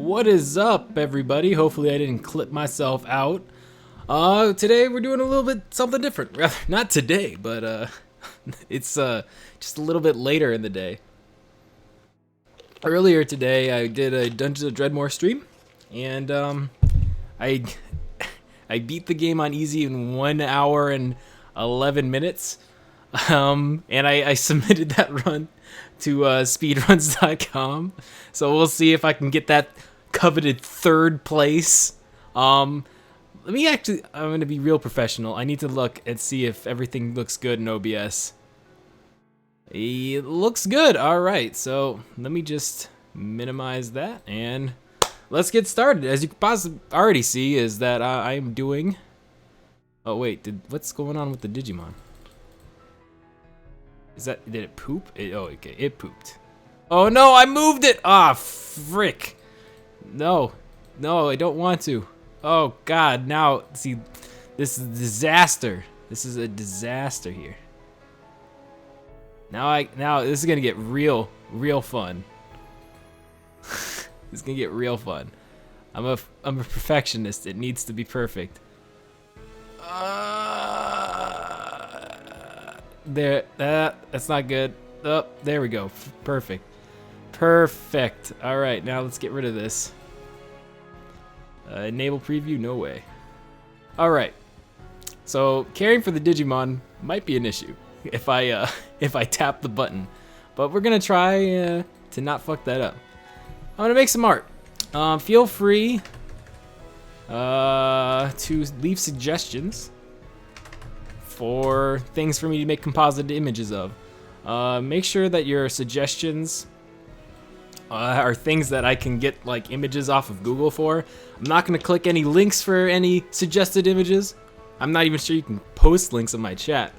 What is up, everybody? Hopefully I didn't clip myself out. Today we're doing a little bit something different. Rather, not today, but it's just a little bit later in the day. Earlier today I did a Dungeons of Dreadmore stream, and I I beat the game on easy in 1 hour and 11 minutes. And I submitted that run to speedruns.com, so we'll see if I can get that coveted third place. I'm gonna be real professional. I need to look and see if everything looks good in OBS. It looks good. All right, so let me just minimize that and let's get started. As you can possibly already see, is that I'm doing. Oh wait, what's going on with the Digimon? Did it poop? Okay, it pooped. Oh no, I moved it! Ah, frick. No, I don't want to. Oh God, now, see, this is a disaster. This is a disaster here. Now this is gonna get real fun. This is gonna get real fun. I'm a perfectionist. It needs to be perfect. That's not good. Oh, there we go. Perfect. All right, now let's get rid of this. Enable preview, no way. All right. So caring for the Digimon might be an issue if I tap the button, but we're gonna try to not fuck that up. I'm gonna make some art. Feel free to leave suggestions for things for me to make composite images of. Make sure that your suggestions are things that I can get like images off of Google for. I'm not gonna click any links for any suggested images. I'm not even sure you can post links in my chat.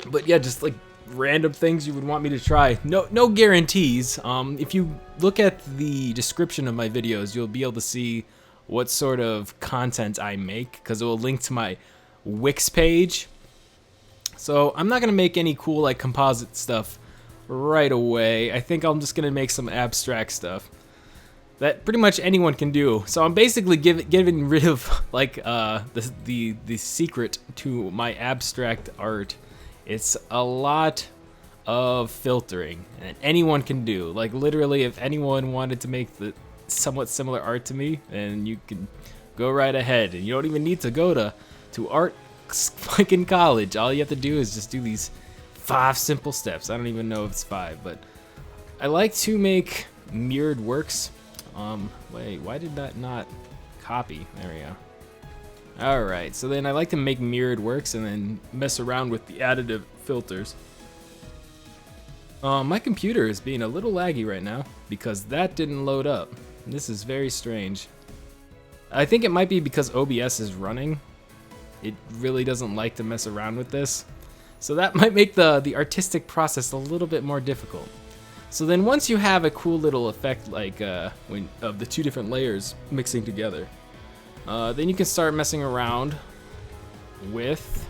But yeah, just like random things you would want me to try. No guarantees. If you look at the description of my videos, you'll be able to see what sort of content I make, because it will link to my Wix page. So I'm not gonna make any cool like composite stuff right away. I think I'm just gonna make some abstract stuff that pretty much anyone can do. So I'm basically getting rid of like the secret to my abstract art. It's a lot of filtering, and anyone can do. Like literally, if anyone wanted to make the somewhat similar art to me, then you can go right ahead, and you don't even need to go to art fucking college. All you have to do is just do these 5 simple steps. I don't even know if it's 5, but I like to make mirrored works. Wait, why did that not copy? There we go. Alright, so then I like to make mirrored works and then mess around with the additive filters. My computer is being a little laggy right now because that didn't load up. This is very strange. I think it might be because OBS is running. It really doesn't like to mess around with this. So that might make the artistic process a little bit more difficult. So then once you have a cool little effect like of the 2 different layers mixing together, then you can start messing around with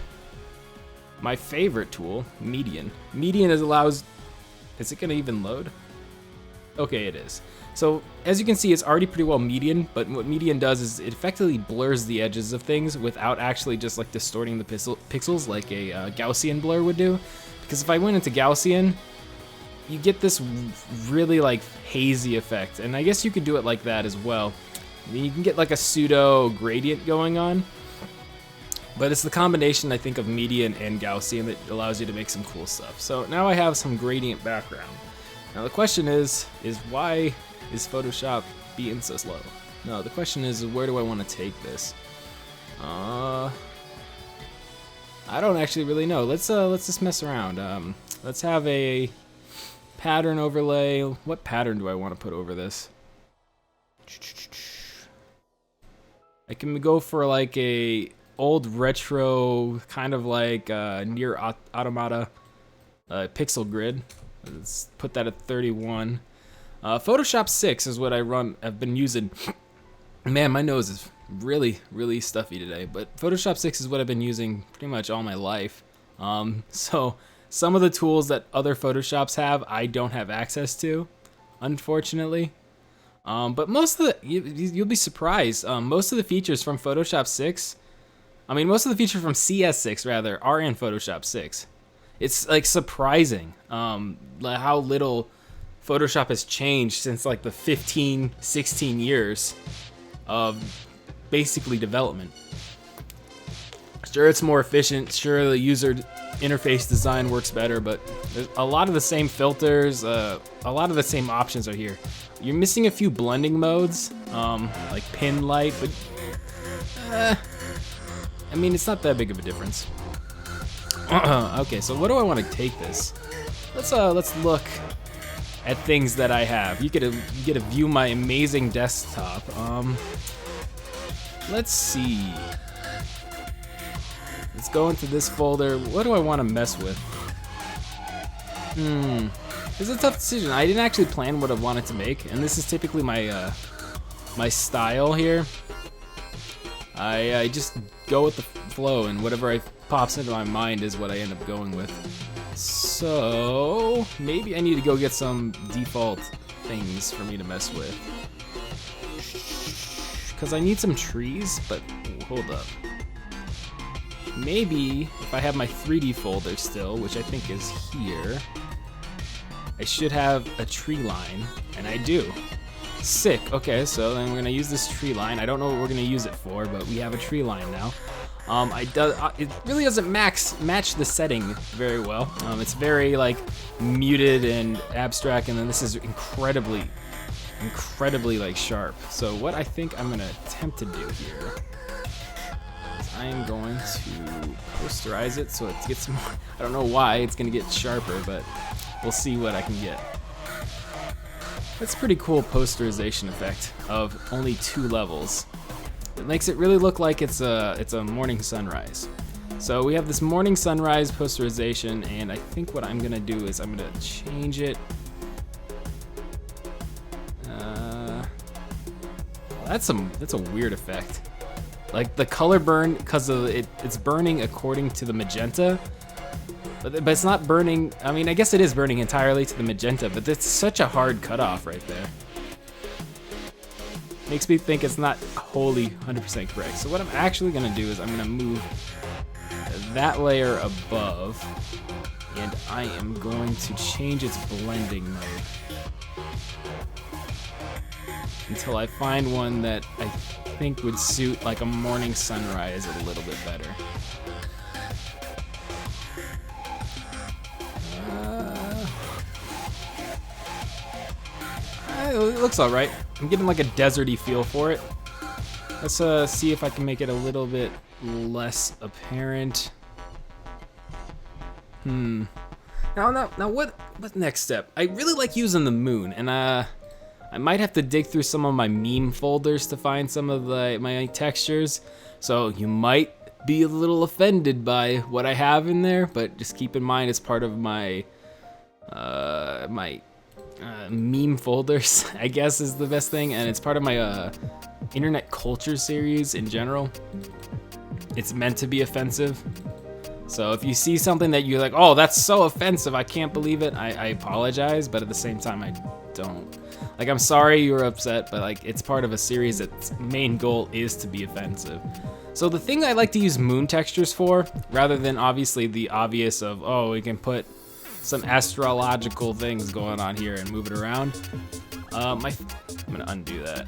my favorite tool, Median. Median allows... Is it gonna even load? Okay, it is. So as you can see, it's already pretty well median, but what median does is it effectively blurs the edges of things without actually just like distorting the pixels like a Gaussian blur would do. Because if I went into Gaussian, you get this really like hazy effect, and I guess you could do it like that as well. I mean, you can get like a pseudo gradient going on, but it's the combination, I think, of median and Gaussian that allows you to make some cool stuff. So now I have some gradient background. Now the question is why is Photoshop being so slow? No, the question is where do I want to take this? I don't actually really know. Let's just mess around. Let's have a pattern overlay. What pattern do I want to put over this? I can go for like a old retro kind of like near automata pixel grid. Let's put that at 31. Photoshop 6 is what I've been using. Man, my nose is really stuffy today, but Photoshop 6 is what I've been using pretty much all my life. So some of the tools that other Photoshops have, I don't have access to, unfortunately. But most of the, you'll be surprised, most of the features from Photoshop 6, I mean, most of the features from CS6 rather, are in Photoshop 6. It's like surprising how little Photoshop has changed since like the 15, 16 years of basically development. Sure, it's more efficient. Sure, the user interface design works better, but a lot of the same filters, a lot of the same options are here. You're missing a few blending modes, like pin light, but I mean, it's not that big of a difference. Okay, so what do I want to take this? Let's look at things that I have. You get to view my amazing desktop. Let's see. Let's go into this folder. What do I want to mess with? This is a tough decision. I didn't actually plan what I wanted to make, and this is typically my my style here. I just go with the flow, and whatever pops into my mind is what I end up going with. So maybe I need to go get some default things for me to mess with, because I need some trees. But hold up. Maybe if I have my 3D folder still, which I think is here, I should have a tree line, and I do. Sick. Okay, so then we're gonna use this tree line. I don't know what we're gonna use it for, but we have a tree line now. It really doesn't match the setting very well. It's very like muted and abstract, and then this is incredibly like sharp. So what I think I'm gonna attempt to do here, I am going to posterize it so it gets more, I don't know why it's gonna get sharper, but we'll see what I can get. That's a pretty cool posterization effect of only 2 levels. It makes it really look like it's a morning sunrise. So we have this morning sunrise posterization, and I think what I'm gonna do is I'm gonna change it. That's a weird effect. Like the color burn, because of it's burning according to the magenta, but it's not burning. I mean, I guess it is burning entirely to the magenta, but it's such a hard cutoff right there. Makes me think it's not wholly 100% correct. So what I'm actually gonna do is I'm gonna move that layer above, and I am going to change its blending mode until I find one that I think would suit like a morning sunrise a little bit better. It looks all right. I'm getting like a deserty feel for it. Let's see if I can make it a little bit less apparent. Now what next step? I really like using the moon, and I might have to dig through some of my meme folders to find some of my textures. So you might be a little offended by what I have in there, but just keep in mind it's part of my meme folders, I guess is the best thing, and it's part of my internet culture series in general. It's meant to be offensive. So if you see something that you're like, oh, that's so offensive, I can't believe it, I apologize, but at the same time, I don't. Like, I'm sorry you were upset, but like, it's part of a series that's main goal is to be offensive. So the thing I like to use moon textures for, rather than obviously the obvious of, oh, we can put some astrological things going on here and move it around. I'm gonna undo that.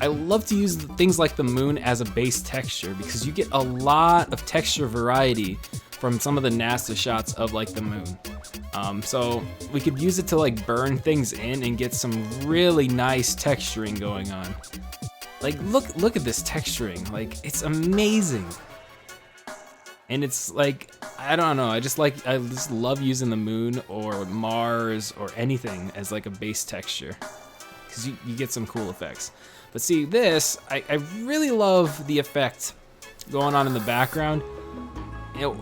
I love to use things like the moon as a base texture because you get a lot of texture variety from some of the NASA shots of like the moon. So we could use it to like burn things in and get some really nice texturing going on. Like look at this texturing, like it's amazing. And it's like, I don't know, I just love using the moon or Mars or anything as like a base texture, because you get some cool effects. But see this, I really love the effect going on in the background.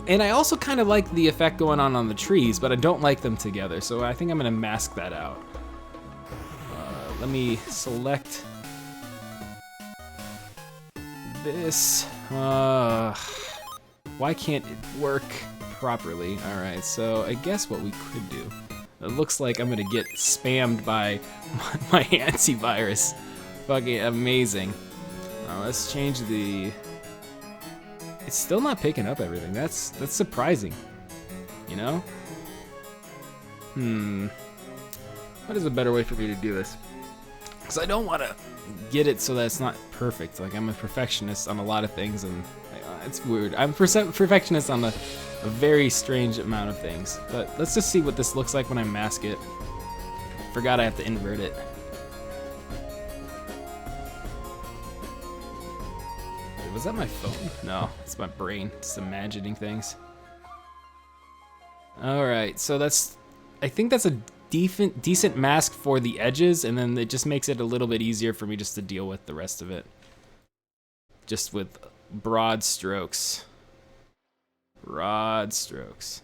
And I also kind of like the effect going on the trees, but I don't like them together. So I think I'm gonna mask that out. Let me select this. Why can't it work properly? All right, so I guess what we could do, It looks like I'm gonna get spammed by my antivirus. Fucking amazing. Let's change the... It's still not picking up everything. That's surprising. You know? What is a better way for me to do this? Because I don't want to get it so that it's not perfect. Like, I'm a perfectionist on a lot of things, and it's weird. I'm perfectionist on a very strange amount of things. But let's just see what this looks like when I mask it. Forgot I have to invert it. Wait, was that my phone? No, it's my brain, just imagining things. Alright, so I think that's a decent mask for the edges, and then it just makes it a little bit easier for me just to deal with the rest of it. Just with broad strokes. Broad strokes.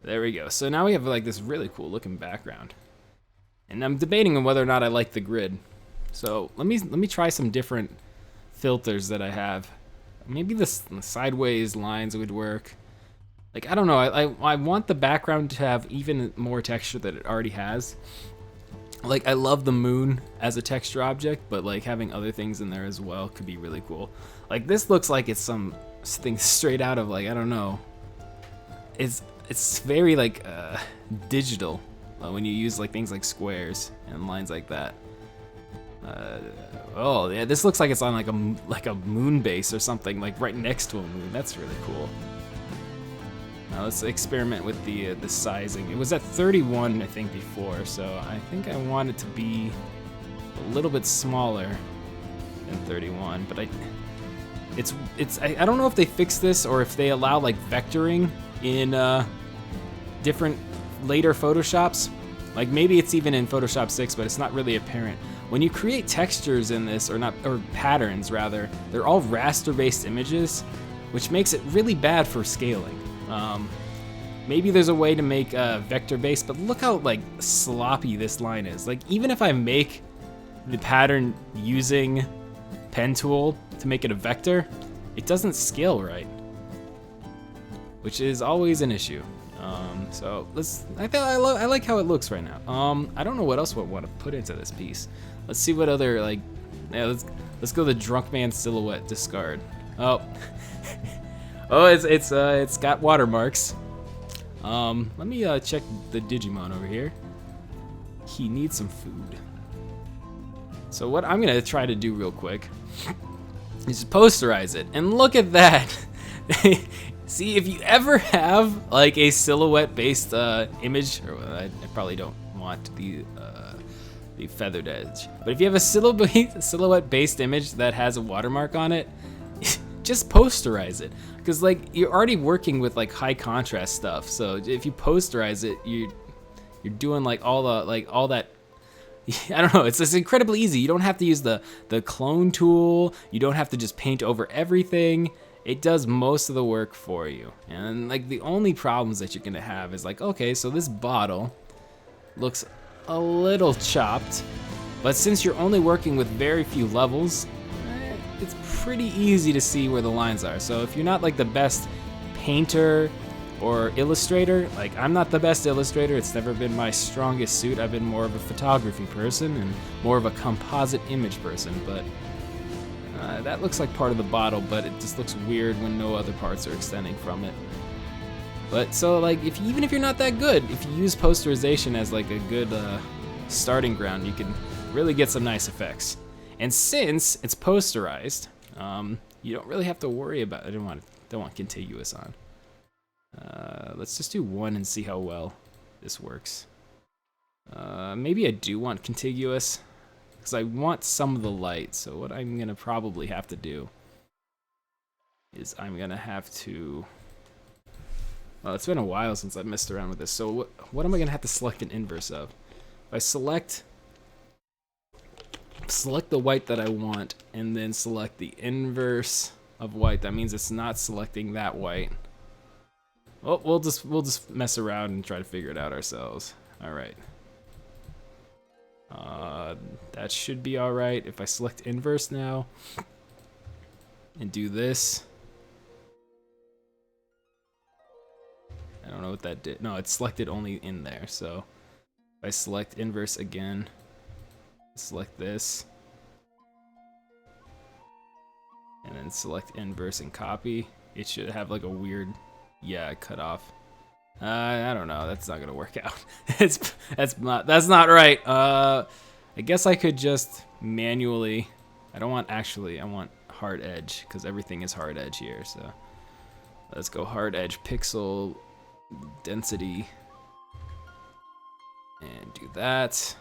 There we go. So now we have like this really cool looking background. And I'm debating on whether or not I like the grid. So let me try some different filters that I have. Maybe the sideways lines would work. Like, I don't know, I want the background to have even more texture that it already has. Like, I love the moon as a texture object, but like having other things in there as well could be really cool. Like, this looks like it's something straight out of, like, I don't know. It's very like digital when you use like things like squares and lines like that. Oh yeah, this looks like it's on like a moon base or something, like right next to a moon. That's really cool. Now let's experiment with the sizing. It was at 31, I think, before, so I think I want it to be a little bit smaller than 31. But I don't know if they fix this or if they allow like vectoring in different later Photoshops. Like maybe it's even in Photoshop 6, but it's not really apparent. When you create textures in this, or patterns rather, they're all raster-based images, which makes it really bad for scaling. Maybe there's a way to make vector-based, but look how like sloppy this line is. Like even if I make the pattern using pen tool to make it a vector, it doesn't scale right, which is always an issue. So I like how it looks right now. I don't know what else I want to put into this piece. Let's see what other let's go the drunk man silhouette discard. Oh. Oh, it's got watermarks. Let me check the Digimon over here. He needs some food. So what I'm gonna try to do real quick is posterize it, and look at that. See, if you ever have like a silhouette-based image, or I probably don't want the feathered edge, but if you have a silhouette-based image that has a watermark on it, just posterize it, because like you're already working with like high contrast stuff. So if you posterize it, you're doing like all that. I don't know. It's incredibly easy. You don't have to use the clone tool. You don't have to just paint over everything. It does most of the work for you. And like the only problems that you're gonna have is like, okay, so this bottle looks a little chopped, but since you're only working with very few levels, it's pretty easy to see where the lines are. So if you're not like the best painter or illustrator, like I'm not the best illustrator, it's never been my strongest suit. I've been more of a photography person and more of a composite image person, but that looks like part of the bottle, but it just looks weird when no other parts are extending from it. But so like even if you're not that good, if you use posterization as like a good starting ground, you can really get some nice effects. And since it's posterized, you don't really have to worry about it. I don't want contiguous on. Let's just do one and see how well this works. Maybe I do want contiguous, because I want some of the light. So what I'm gonna probably have to do is I'm gonna have to... Well, it's been a while since I've messed around with this. So what am I gonna have to select an inverse of? If I select the white that I want, and then select the inverse of white, that means it's not selecting that white. Well, we'll just mess around and try to figure it out ourselves. All right. That should be all right. If I select inverse now and do this, I don't know what that did. No, it selected only in there. So I select inverse again, select this, and then select inverse and copy, it should have like a weird, yeah, cut off. I don't know, that's not gonna work out. That's not right. I guess I could just manually, I want hard edge, because everything is hard edge here, so let's go hard edge pixel density, and do that,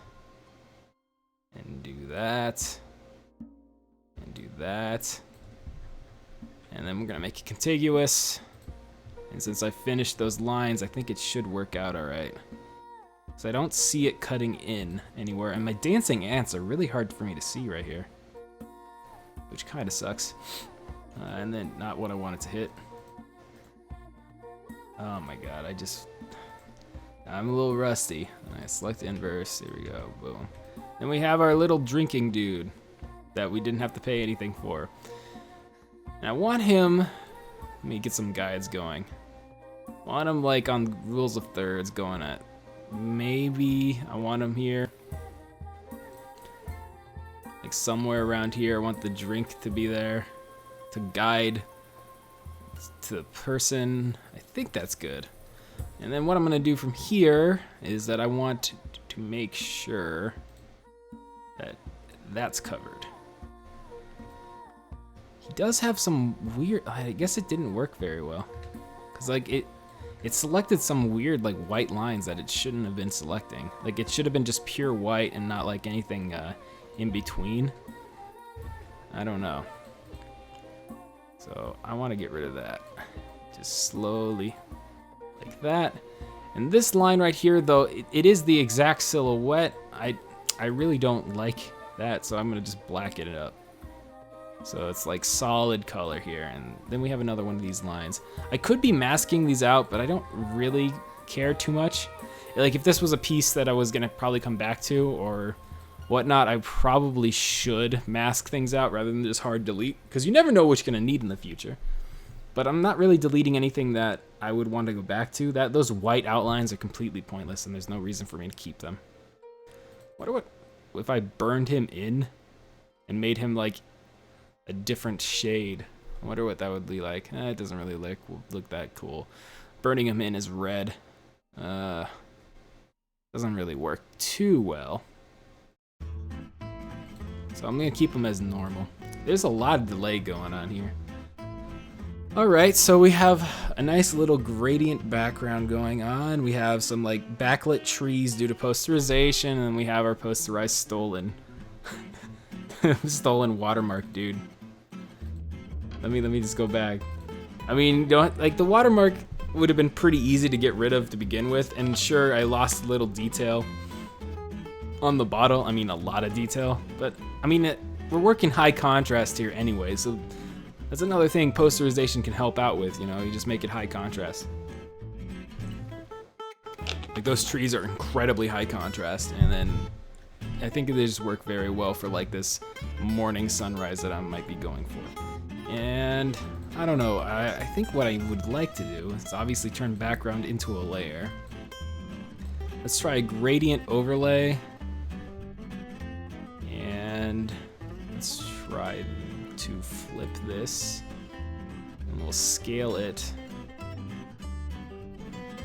and do that, and do that, and then we're gonna make it contiguous. And since I finished those lines, I think it should work out all right. So I don't see it cutting in anywhere, and my dancing ants are really hard for me to see right here, which kind of sucks. And then not what I wanted to hit. Oh my god, I'm a little rusty. Alright, select inverse, there we go, boom. Then we have our little drinking dude that we didn't have to pay anything for. And I want him, let me get some guides going. I want him like on rules of thirds going at, maybe I want him here. Like somewhere around here, I want the drink to be there to guide to the person. I think that's good. And then what I'm gonna do from here is that I want to make sure that that's covered. He does have some weird, I guess it didn't work very well. Cause like it selected some weird like white lines that it shouldn't have been selecting. Like it should have been just pure white and not like anything in between. I don't know. So I want to get rid of that. Just slowly, like that. And this line right here, though, it is the exact silhouette. I really don't like that, so I'm gonna just blacken it up. So it's like solid color here, and then we have another one of these lines. I could be masking these out, but I don't really care too much. Like if this was a piece that I was gonna probably come back to or whatnot, I probably should mask things out rather than just hard delete, because you never know what you're gonna need in the future. But I'm not really deleting anything that I would want to go back to. Those white outlines are completely pointless, and there's no reason for me to keep them. What if I burned him in and made him like a different shade? I wonder what that would be like. It doesn't really look that cool. Burning him in is red. Doesn't really work too well. So I'm gonna keep him as normal. There's a lot of delay going on here. Alright, so we have a nice little gradient background going on. We have some like backlit trees due to posterization, and then we have our posterized stolen stolen watermark dude. Let me just go back. I mean, the watermark would have been pretty easy to get rid of to begin with, and sure, I lost a little detail on the bottle. I mean, a lot of detail, but I mean, we're working high contrast here anyway, so that's another thing posterization can help out with, you know, you just make it high contrast. Like those trees are incredibly high contrast, and then I think they just work very well for like this morning sunrise that I might be going for. And I don't know, I think what I would like to do is obviously turn background into a layer. Let's try a gradient overlay. And let's try to flip this. And we'll scale it.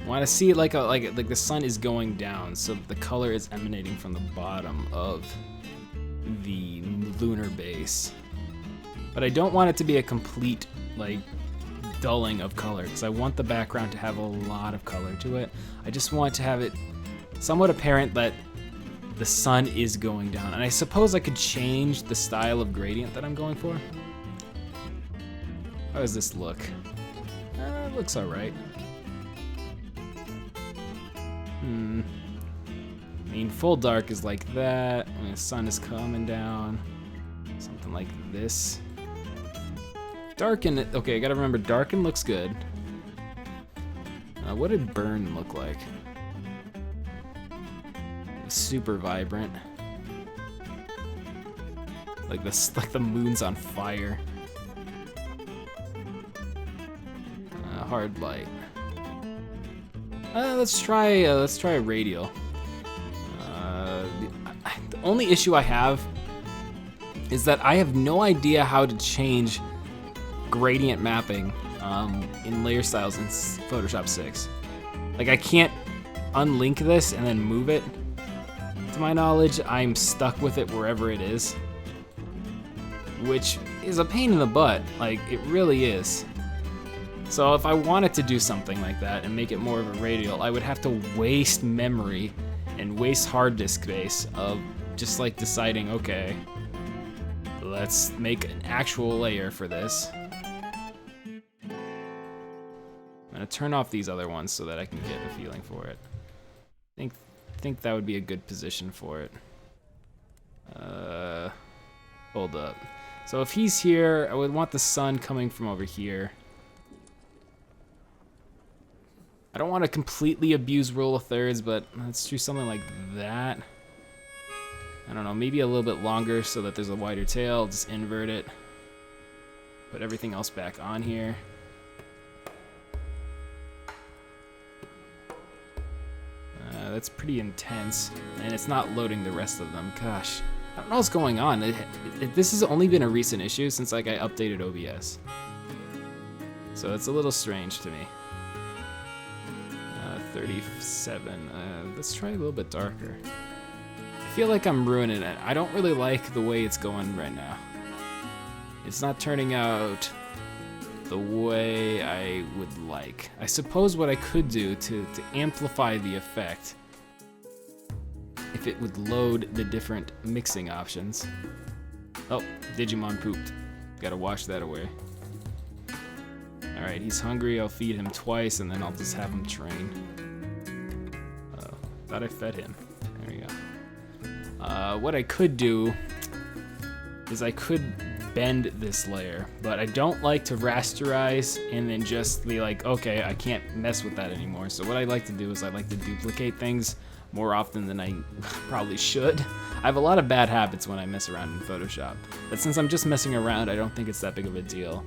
I want to see it like the sun is going down, so the color is emanating from the bottom of the lunar base. But I don't want it to be a complete like dulling of color, because I want the background to have a lot of color to it. I just want to have it somewhat apparent that the sun is going down. And I suppose I could change the style of gradient that I'm going for. How does this look? It looks alright. I mean, full dark is like that, and the sun is coming down. Something like this. Darken, okay, I gotta remember, darken looks good. What did burn look like? Super vibrant. Like this, like the moon's on fire. Hard light. Let's try a radial. The only issue I have is that I have no idea how to change gradient mapping in layer styles in Photoshop 6. Like, I can't unlink this and then move it. To my knowledge, I'm stuck with it wherever it is, which is a pain in the butt. Like, it really is. So if I wanted to do something like that and make it more of a radial, I would have to waste memory and waste hard disk space of just like deciding, okay, let's make an actual layer for this. I'm gonna turn off these other ones so that I can get a feeling for it. I think that would be a good position for it. Hold up. So if he's here, I would want the sun coming from over here. I don't want to completely abuse rule of thirds, but let's do something like that. I don't know, maybe a little bit longer so that there's a wider tail. Just invert it. Put everything else back on here. That's pretty intense, and it's not loading the rest of them. Gosh, I don't know what's going on. This has only been a recent issue since like I updated OBS, so it's a little strange to me. 37. Let's try a little bit darker. I feel like I'm ruining it. I don't really like the way it's going right now. It's not turning out the way I would like. I suppose what I could do to amplify the effect, if it would load the different mixing options. Oh, Digimon pooped. Gotta wash that away. Alright, he's hungry. I'll feed him twice and then I'll just have him train. Oh, thought I fed him. There we go. What I could do is I could bend this layer, but I don't like to rasterize and then just be like, okay, I can't mess with that anymore. So what I like to do is I like to duplicate things more often than I probably should. I have a lot of bad habits when I mess around in Photoshop, but since I'm just messing around, I don't think it's that big of a deal.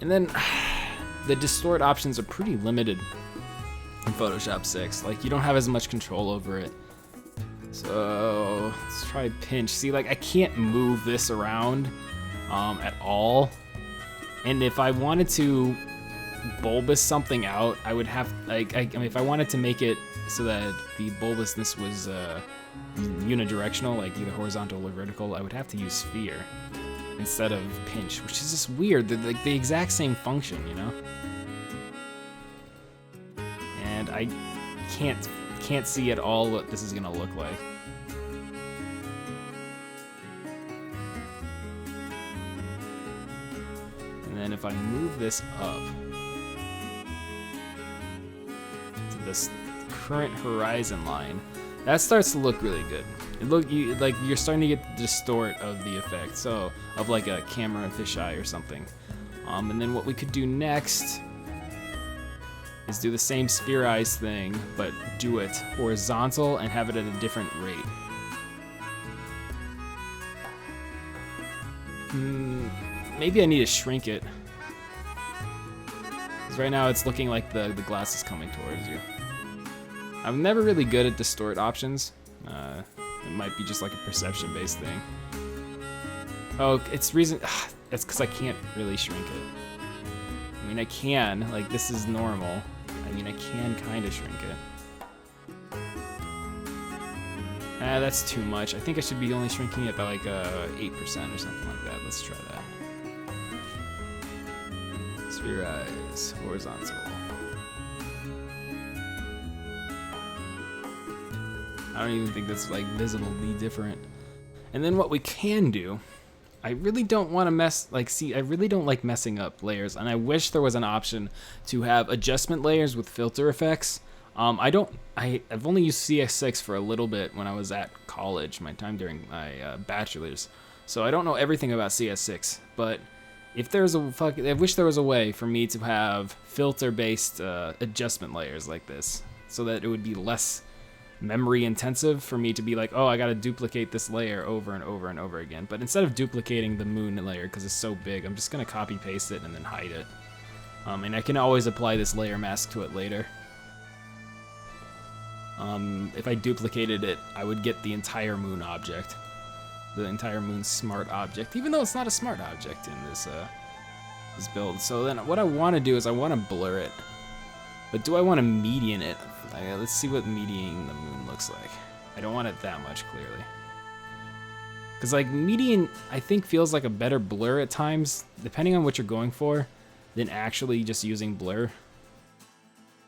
And then the distort options are pretty limited in Photoshop 6. Like, you don't have as much control over it. So let's try pinch. See, like, I can't move this around at all. And if I wanted to bulbous something out, I would have, like, I mean, if I wanted to make it so that the bulbousness was unidirectional, like either horizontal or vertical, I would have to use sphere instead of pinch, which is just weird. They're like the exact same function, you know? And I can't see at all what this is gonna look like. And then if I move this up to this current horizon line, that starts to look really good. Like you're starting to get the distort of the effect, so of like a camera fisheye or something. And then what we could do next is do the same sphereize thing, but do it horizontal and have it at a different rate. Maybe I need to shrink it. Because right now it's looking like the glass is coming towards you. I'm never really good at distort options. It might be just like a perception-based thing. Oh, it's because I can't really shrink it. I mean, I can, like, this is normal. I mean, I can kind of shrink it. That's too much. I think I should be only shrinking it by like 8% or something like that. Let's try that. Sphereize, horizontal. I don't even think that's like visibly different. And then what we can do, I really don't want to I really don't like messing up layers, and I wish there was an option to have adjustment layers with filter effects. I've only used CS6 for a little bit when I was at college, my time during my bachelor's, so I don't know everything about CS6, but if there's I wish there was a way for me to have filter-based adjustment layers like this, so that it would be less memory intensive for me to be like, oh, I gotta duplicate this layer over and over and over again. But instead of duplicating the moon layer because it's so big, I'm just gonna copy paste it and then hide it. And I can always apply this layer mask to it later. If I duplicated it, I would get the entire moon object. The entire moon smart object, even though it's not a smart object in this build. So then what I want to do is I want to blur it. But do I want to median it? Let's see what medianing the moon looks like. I don't want it that much, clearly. Because like median, I think feels like a better blur at times, depending on what you're going for, than actually just using blur.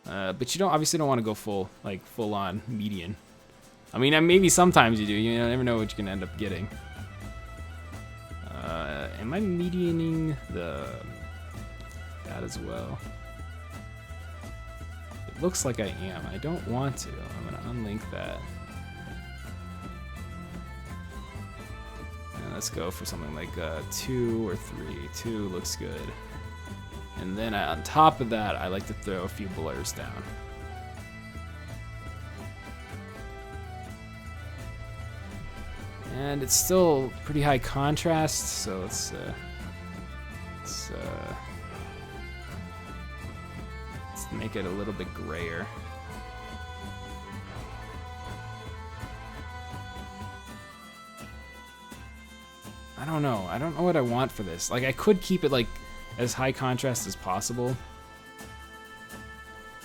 But you obviously don't want to go full on median. I mean, maybe sometimes you do. You never know what you can end up getting. Am I medianing that as well? It looks like I am. I don't want to. I'm gonna unlink that. And let's go for something like 2 or 3. 2 looks good. And then on top of that, I like to throw a few blurs down. And it's still pretty high contrast, so let's make it a little bit grayer. I don't know what I want for this. Like, I could keep it like as high contrast as possible,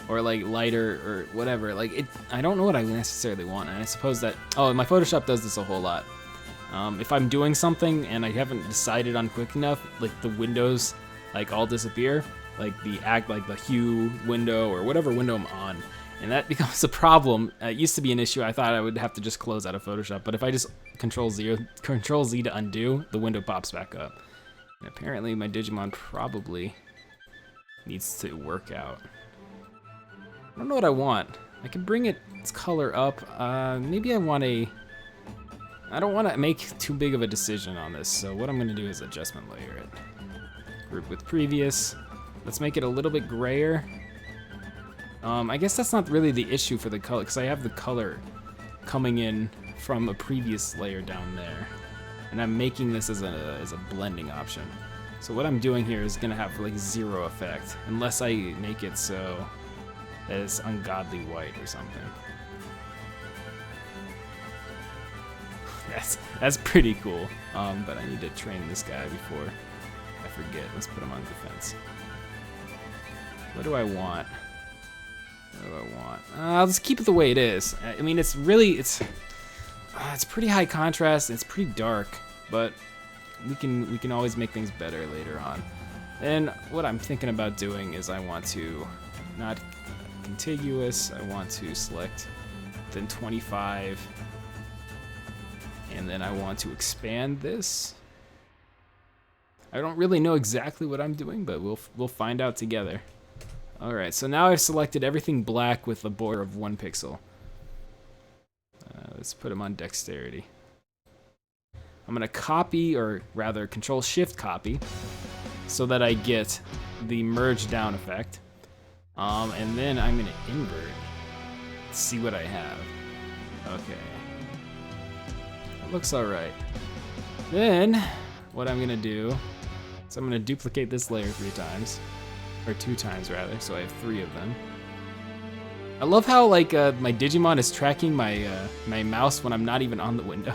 or like lighter or whatever. Like I don't know what I necessarily want, and I suppose that my Photoshop does this a whole lot. If I'm doing something and I haven't decided on quick enough, like the windows like all disappear, like the hue window or whatever window I'm on, and that becomes a problem. It used to be an issue. I thought I would have to just close out of Photoshop, but if I just Control Z to undo, the window pops back up. And apparently my Digimon probably needs to work out. I don't know what I want. I can bring its color up. Maybe I don't want to make too big of a decision on this, so what I'm going to do is adjustment layer it. Group with previous. Let's make it a little bit grayer. I guess that's not really the issue for the color, because I have the color coming in from a previous layer down there. And I'm making this as a blending option. So what I'm doing here is going to have like 0 effect, unless I make it so that it's ungodly white or something. That's pretty cool, but I need to train this guy before I forget. Let's put him on defense. What do I want? What do I want? I'll just keep it the way it is. I mean, it's pretty high contrast. It's pretty dark, but we can always make things better later on. And what I'm thinking about doing is I want to not contiguous. I want to select then 25. And then I want to expand this. I don't really know exactly what I'm doing, but we'll find out together. All right, so now I've selected everything black with a border of 1 pixel. Let's put them on dexterity. I'm gonna copy, or rather Control-Shift copy, so that I get the merge down effect. And then I'm gonna invert. Let's see what I have. Okay. Looks alright. Then, what I'm gonna do is I'm gonna duplicate this layer 3 times. Or 2 times, rather, so I have 3 of them. I love how, like, my Digimon is tracking my mouse when I'm not even on the window.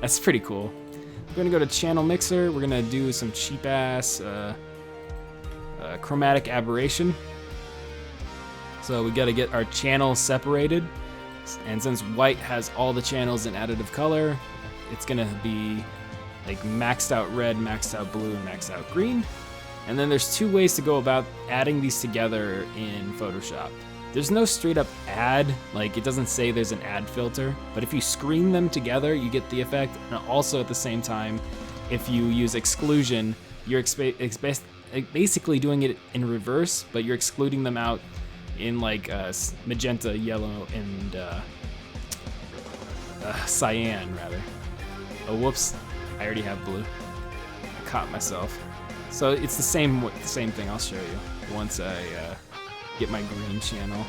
That's pretty cool. We're gonna go to Channel Mixer. We're gonna do some cheap-ass chromatic aberration. So we gotta get our channels separated. And since white has all the channels in additive color, it's gonna be like maxed out red, maxed out blue, and maxed out green. And then there's 2 ways to go about adding these together in Photoshop. There's no straight up add, like it doesn't say there's an add filter, but if you screen them together, you get the effect. And also at the same time, if you use exclusion, you're basically doing it in reverse, but you're excluding them out in like magenta, yellow, and cyan, rather. Oh, whoops. I already have blue. I caught myself. So it's the same thing. I'll show you once I get my green channel.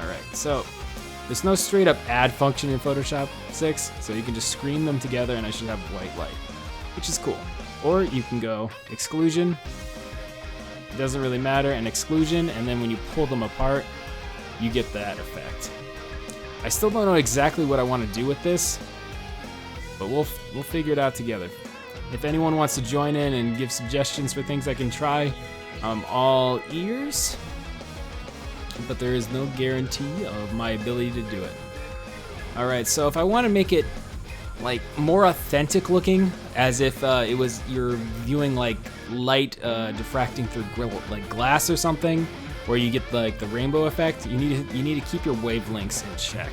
Alright, so there's no straight up add function in Photoshop 6, so you can just screen them together and I should have white light, which is cool. Or you can go exclusion, it doesn't really matter, and exclusion, and then when you pull them apart, you get that effect. I still don't know exactly what I want to do with this, but we'll figure it out together. If anyone wants to join in and give suggestions for things I can try, I'm all ears, but there is no guarantee of my ability to do it. Alright, so if I want to make it like more authentic looking, as if it was you're viewing like light diffracting through like glass or something, where you get like the rainbow effect, you need to keep your wavelengths in check.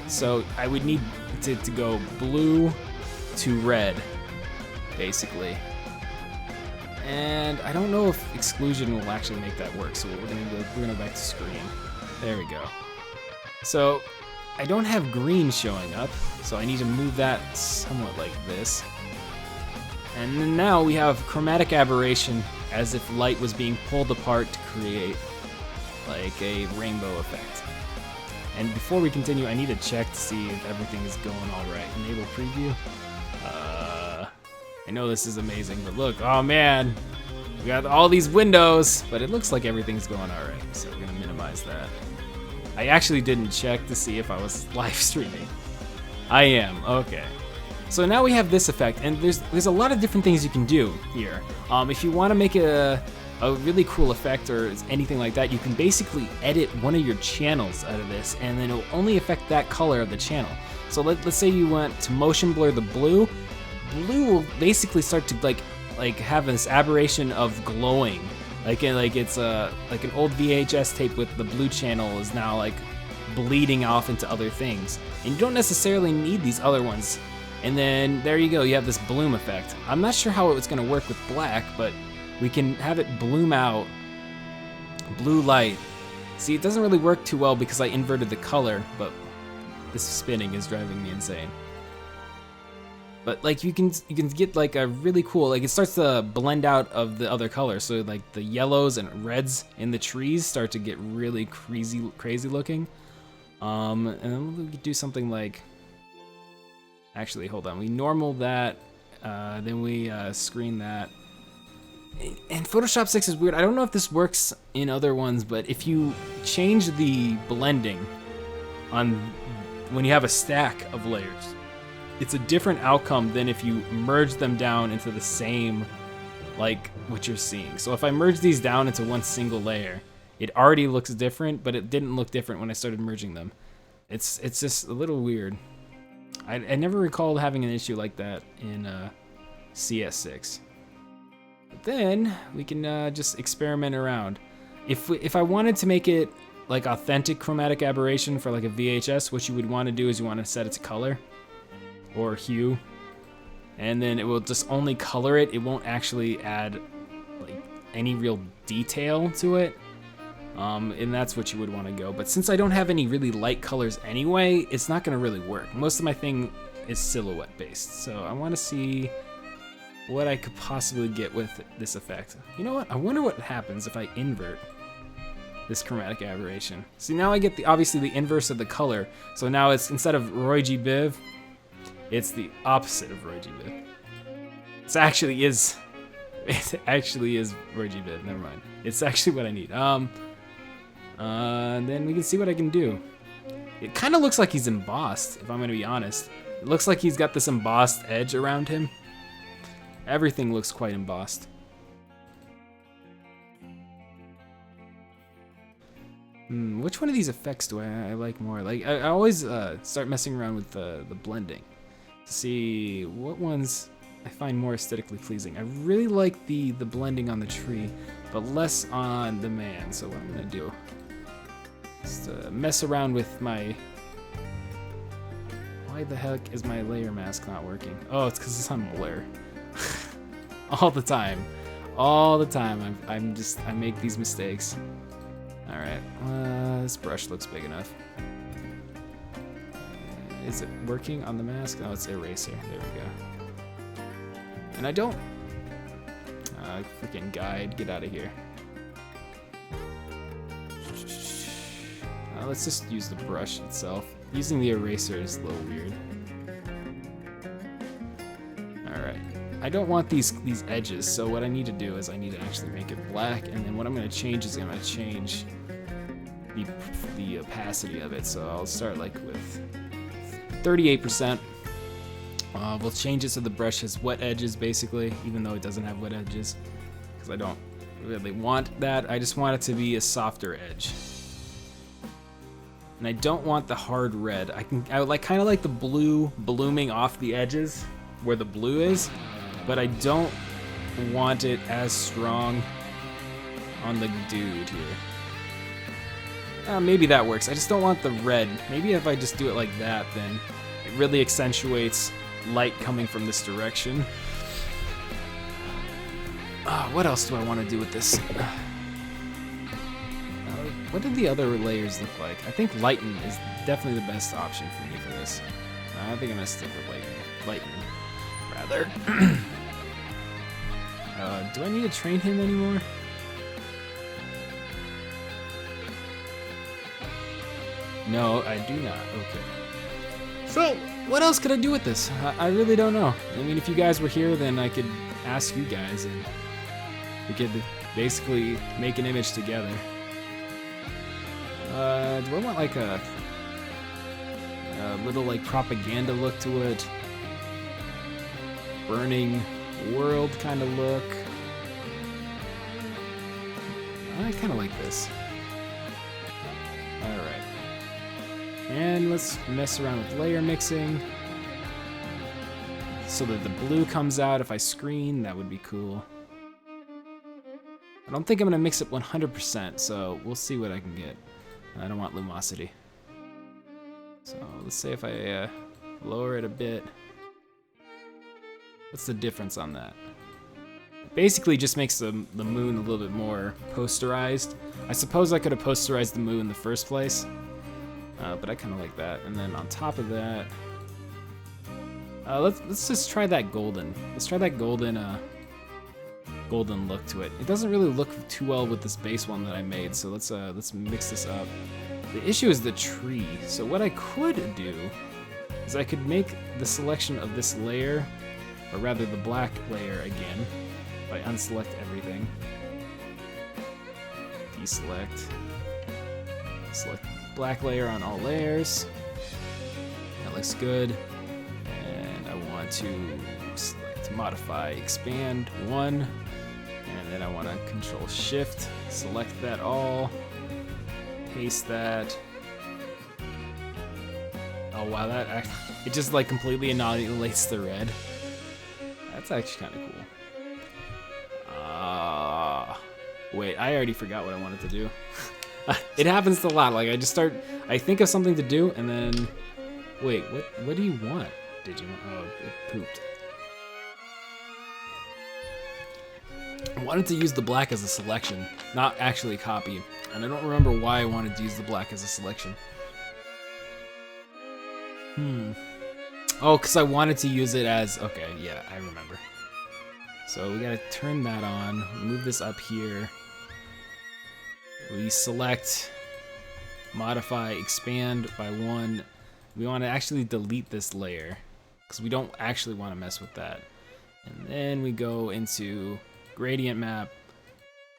So I would need to go blue to red, basically. And I don't know if exclusion will actually make that work, so we're gonna go back to screen. There we go. So I don't have green showing up, so I need to move that somewhat like this. And then now we have chromatic aberration, as if light was being pulled apart to create like a rainbow effect. And before we continue, I need to check to see if everything is going all right. Enable preview. I know this is amazing, but look, oh man, we got all these windows, but it looks like everything's going all right. So we're gonna minimize that. I actually didn't check to see if I was live streaming. I am, okay. So now we have this effect, and there's a lot of different things you can do here. If you want to make a really cool effect or anything like that, you can basically edit one of your channels out of this, and then it'll only affect that color of the channel. So let's say you want to motion blur the blue. Blue will basically start to like have this aberration of glowing. Like it's like an old VHS tape with the blue channel is now like bleeding off into other things. And you don't necessarily need these other ones. And then there you go, you have this bloom effect. I'm not sure how it's gonna work with black, but we can have it bloom out, blue light. See, it doesn't really work too well because I inverted the color, but this spinning is driving me insane. But like you can get like a really cool, like it starts to blend out of the other colors. So like the yellows and reds in the trees start to get really crazy looking. And then we could do something like, actually hold on, we normal that, then we screen that. And Photoshop 6 is weird. I don't know if this works in other ones, but if you change the blending on when you have a stack of layers, it's a different outcome than if you merge them down into the same, like what you're seeing. So if I merge these down into one single layer, it already looks different, but it didn't look different when I started merging them. It's just a little weird. I never recalled having an issue like that in CS6. But then we can just experiment around. If I wanted to make it like authentic chromatic aberration for like a VHS, what you would want to do is you want to set it to color or hue, and then it will just only color it. It won't actually add like any real detail to it. And that's what you would want to go. But since I don't have any really light colors anyway, it's not going to really work. Most of my thing is silhouette based, so I want to see what I could possibly get with this effect. You know what? I wonder what happens if I invert this chromatic aberration. See, now I get obviously the inverse of the color. So now it's, instead of Roy G. Biv, it's the opposite of Roy G. Biv. It actually is Roy G. Biv. Never mind. It's actually what I need. Then we can see what I can do. It kind of looks like he's embossed, if I'm going to be honest. It looks like he's got this embossed edge around him. Everything looks quite embossed. Which one of these effects do I like more? Like I always start messing around with the blending to see what ones I find more aesthetically pleasing. I really like the blending on the tree, but less on the man. So what I'm gonna do is mess around with my. Why the heck is my layer mask not working? Oh, it's because it's on blur. All the time. I make these mistakes. All right, this brush looks big enough. Is it working on the mask? No, it's eraser. There we go. And I don't. Freaking guide, get out of here. Let's just use the brush itself. Using the eraser is a little weird. Alright. I don't want these edges, so what I need to do is I need to actually make it black, and then what I'm going to change is I'm going to change the opacity of it. So I'll start like with 38%. We'll change it so the brush has wet edges basically, even though it doesn't have wet edges, because I don't really want that. I just want it to be a softer edge. And I don't want the hard red. I would like kind of like the blue blooming off the edges where the blue is, but I don't want it as strong on the dude here. Maybe that works. I just don't want the red. Maybe if I just do it like that, then it really accentuates light coming from this direction. What else do I want to do with this? What did the other layers look like? I think lighten is definitely the best option for me for this. I think I'm gonna stick with lighten rather. Do I need to train him anymore? No, I do not. Okay. So, what else could I do with this? I really don't know. I mean, if you guys were here, then I could ask you guys, and we could basically make an image together. Do I want like a little like propaganda look to it? Burning world kind of look. I kind of like this. Alright. And let's mess around with layer mixing so that the blue comes out. If I screen, that would be cool. I don't think I'm going to mix it 100%, so we'll see what I can get. I don't want lumosity. So let's say if I lower it a bit. What's the difference on that? It basically just makes the moon a little bit more posterized. I suppose I could have posterized the moon in the first place, but I kind of like that. And then on top of that, let's just try that golden. Let's try that golden golden look to it. It doesn't really look too well with this base one that I made, so let's mix this up. The issue is the tree. So what I could do is I could make the selection of this layer, or rather the black layer again, if I unselect everything. Deselect. Select black layer on all layers. That looks good. And I want to select modify, expand 1. And then I want to control shift, select that all, paste that. Oh wow, it just like completely annihilates the red. That's actually kind of cool. Wait, I already forgot what I wanted to do. It happens a lot. Like I think of something to do, and then, wait, what do you want? Oh, it pooped. I wanted to use the black as a selection, not actually copy, and I don't remember why I wanted to use the black as a selection. Oh, because I wanted to use it as, okay, yeah, I remember. So we gotta turn that on, move this up here. We select, modify, expand by 1. We want to actually delete this layer, because we don't actually want to mess with that. And then we go into gradient map,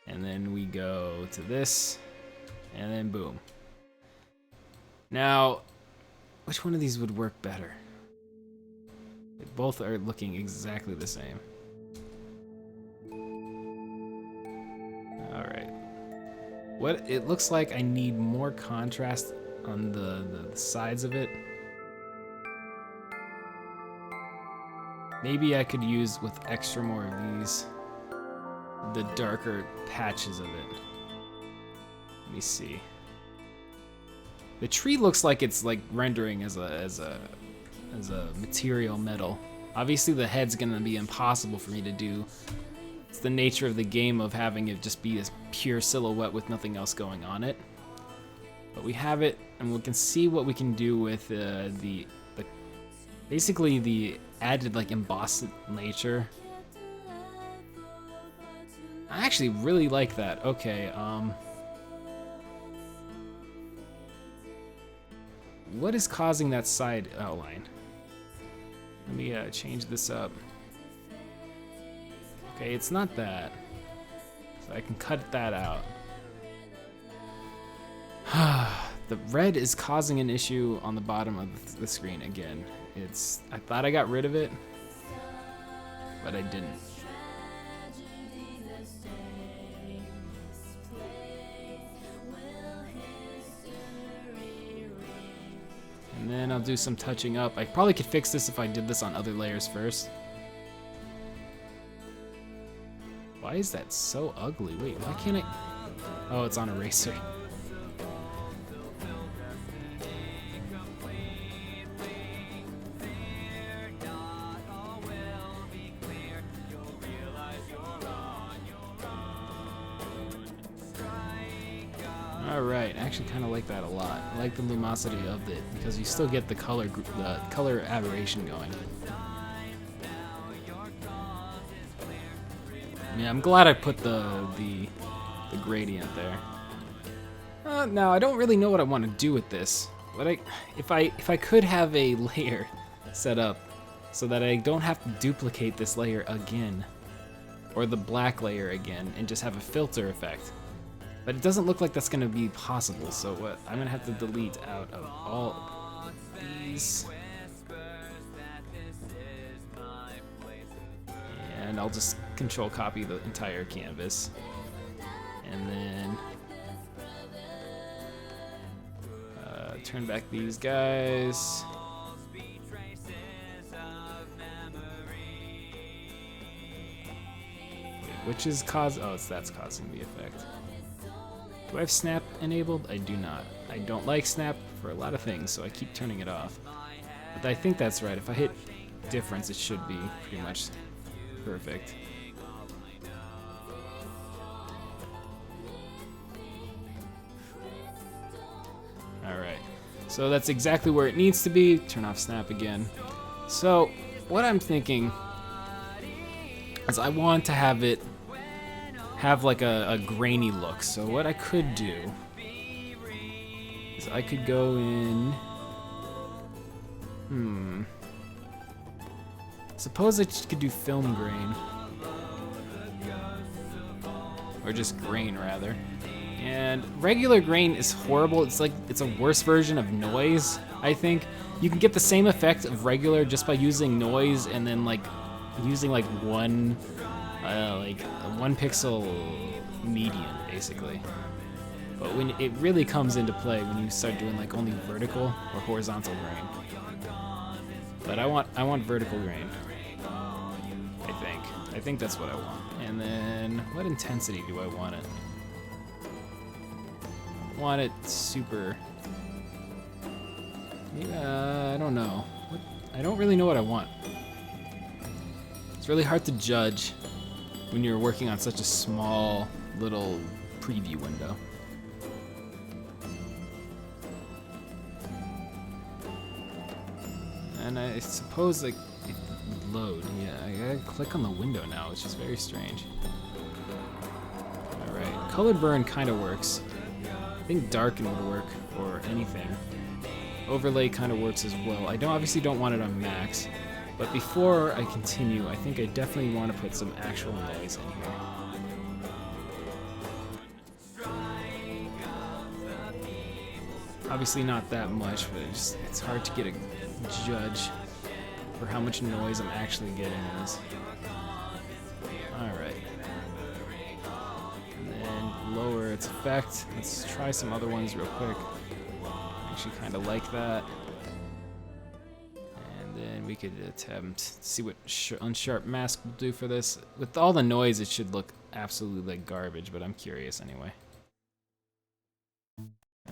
and then we go to this, and then boom. Now, which one of these would work better? They both are looking exactly the same. Alright. What it looks like, I need more contrast on the sides of it. Maybe I could use with extra more of these, the darker patches of it. Let me see. The tree looks like it's like rendering as a material metal. Obviously the head's gonna be impossible for me to do. It's the nature of the game of having it just be a pure silhouette with nothing else going on it. But we have it, and we can see what we can do with basically the added like embossed nature. I actually really like that. Okay, what is causing that side outline? Let me change this up. Okay, it's not that. So I can cut that out. The red is causing an issue on the bottom of the screen again. I thought I got rid of it, but I didn't. And then I'll do some touching up. I probably could fix this if I did this on other layers first. Why is that so ugly? Wait, why can't I? Oh, it's on eraser. Alright, I actually kind of like that a lot. I like the luminosity of it because you still get the color aberration going. Yeah, I'm glad I put the gradient there. Now I don't really know what I want to do with this. But if I could have a layer set up so that I don't have to duplicate this layer again, or the black layer again, and just have a filter effect. But it doesn't look like that's going to be possible, so what I'm going to have to delete out of all of these. And I'll just control copy the entire canvas. And then turn back these guys. Which is that's causing the effect. Do I have snap enabled? I do not. I don't like snap for a lot of things, so I keep turning it off. But I think that's right. If I hit difference, it should be pretty much perfect. Alright, so that's exactly where it needs to be. Turn off snap again. So what I'm thinking is I want to have it have like a grainy look. So what I could do is I could go in, suppose I could do film grain, or just grain rather. And regular grain is horrible. It's a worse version of noise, I think. You can get the same effect of regular just by using noise and then using one pixel median, basically. But when it really comes into play when you start doing only vertical or horizontal grain. But I want vertical grain. I think that's what I want. And then what intensity do I want it? I want it super. I don't know. I don't really know what I want. It's really hard to judge when you're working on such a small little preview window. And I suppose it would load. Yeah, I gotta click on the window now, which is very strange. Alright, colored burn kind of works. I think darken would work for anything. Overlay kind of works as well. I obviously don't want it on max. But before I continue, I think I definitely want to put some actual noise in here. Obviously not that much, but it's hard to get a judge for how much noise I'm actually getting in this. Alright. And then lower its effect. Let's try some other ones real quick. I actually kind of like that. And we could attempt to see what unsharp mask will do for this. With all the noise, it should look absolutely like garbage, but I'm curious anyway.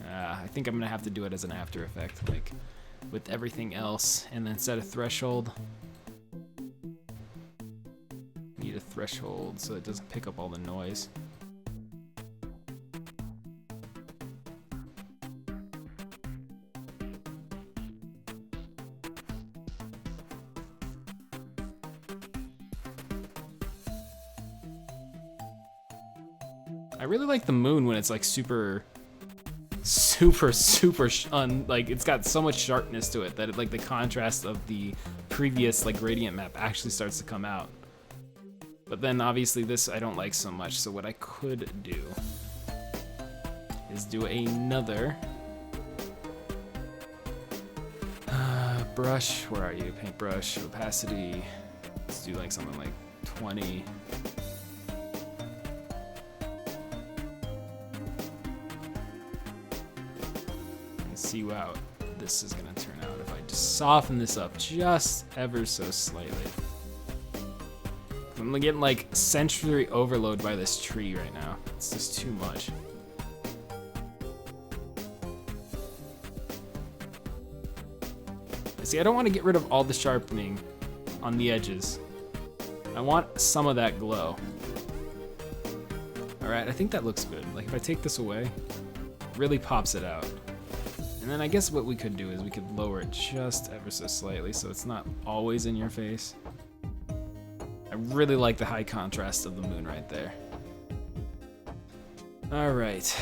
I think I'm gonna have to do it as an after effect, like with everything else, and then set a threshold. Need a threshold so it doesn't pick up all the noise. I really like the moon when it's super it's got so much sharpness to it that the contrast of the previous gradient map actually starts to come out. But then obviously this I don't like so much, so what I could do is do another brush. Where are you? Paintbrush, opacity. Let's do like something like 20. And see how this is gonna turn out if I just soften this up just ever so slightly. I'm getting like sensory overload by this tree right now. It's just too much. See, I don't want to get rid of all the sharpening on the edges. I want some of that glow. Alright, I think that looks good. Like if I take this away, it really pops it out. And then I guess what we could do is we could lower it just ever so slightly so it's not always in your face. I really like the high contrast of the moon right there. Alright.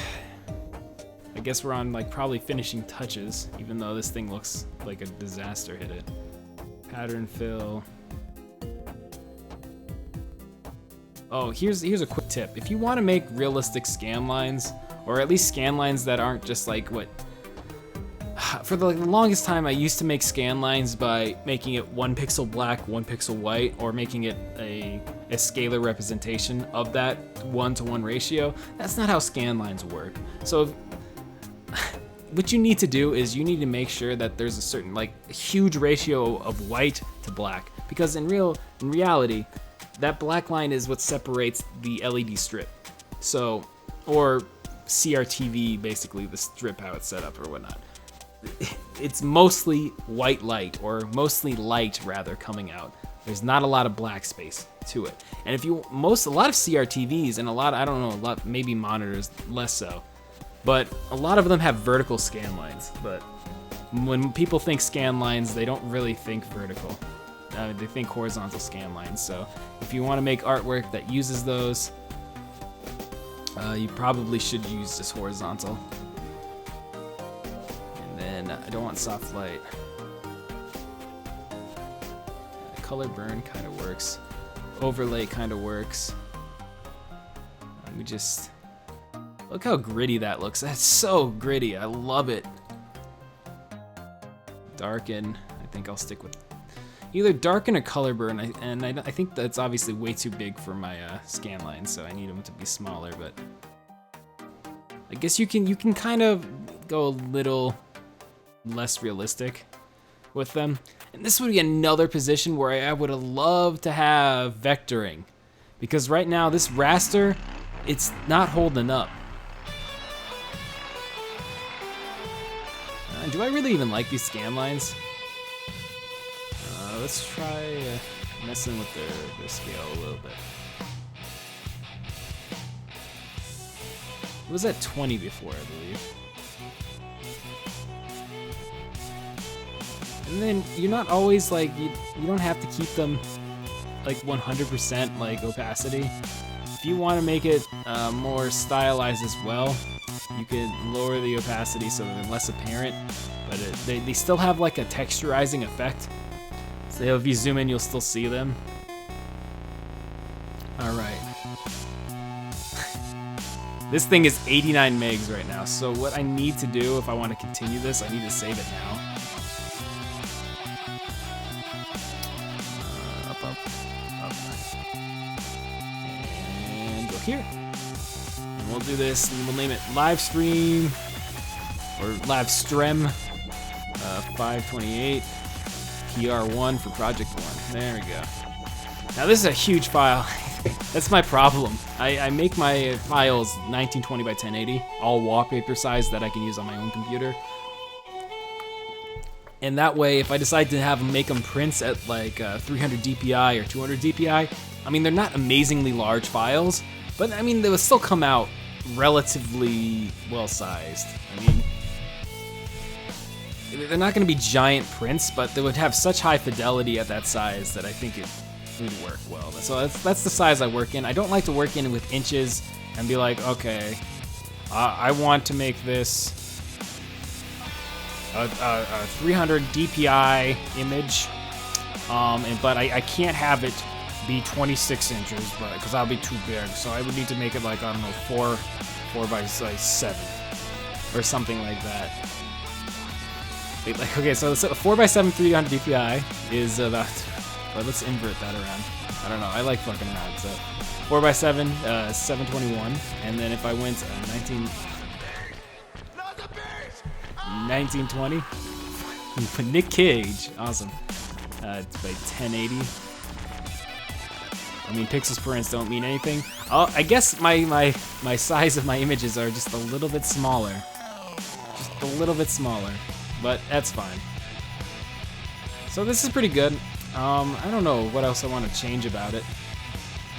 I guess we're on like probably finishing touches, even though this thing looks like a disaster hit it. Pattern fill. Oh, here's a quick tip. If you want to make realistic scan lines, or at least scan lines that aren't just like what... For the longest time, I used to make scan lines by making it 1 pixel black, 1 pixel white, or making it a scalar representation of that 1-to-1 ratio. That's not how scan lines work. So what you need to do is you need to make sure that there's a certain like huge ratio of white to black, because in reality, that black line is what separates the LED strip. So, or CRTV, basically the strip how it's set up or whatnot. It's mostly white light, or mostly light rather, coming out. There's not a lot of black space to it. And if you, a lot of CRTVs and a lot, I don't know, a lot, maybe monitors less so, but a lot of them have vertical scan lines. But when people think scan lines, they don't really think vertical. They think horizontal scan lines. So if you want to make artwork that uses those, you probably should use just horizontal. And then I don't want soft light. Color burn kind of works. Overlay kind of works. We just look how gritty that looks. That's so gritty. I love it. Darken. I think I'll stick with either darken or color burn. I think that's obviously way too big for my scan lines, so I need them to be smaller. But I guess you can kind of go a little less realistic with them. And this would be another position where I would have loved to have vectoring, because right now this raster, it's not holding up. Do I really even like these scan lines? Let's try messing with their scale a little bit. It was at 20 before, I believe. And then you're not always like, you don't have to keep them like 100% like opacity. If you want to make it more stylized as well, you could lower the opacity so they're less apparent, but they still have like a texturizing effect. So if you zoom in, you'll still see them. All right. This thing is 89 megs right now, so what I need to do if I want to continue this, I need to save it now. Up. And go here. And we'll do this, and we'll name it live stream, or live stream 528 PR1 for project 1. There we go. Now this is a huge file. That's my problem. I make my files 1920 by 1080, all wallpaper size that I can use on my own computer. And that way, if I decide to make them prints at like 300 DPI or 200 DPI, I mean, they're not amazingly large files, but I mean, they will still come out relatively well-sized. I mean, they're not going to be giant prints, but they would have such high fidelity at that size that I think it would work well. So that's the size I work in. I don't like to work in with inches and be like, okay, I want to make this a 300 DPI image, but I can't have it be 26 inches, because that'll be too big. So I would need to make it like, I don't know, 4 by 7. or something like that. Wait, like, okay, so 4x7 300 DPI is about, well, let's invert that around. I don't know, I like fucking around, so 4x7, 721, and then if I went 1920, Nick Cage, awesome. It's like 1080. I mean, pixels per inch don't mean anything. I guess my size of my images are just a little bit smaller. Just a little bit smaller, but that's fine. So this is pretty good. I don't know what else I want to change about it.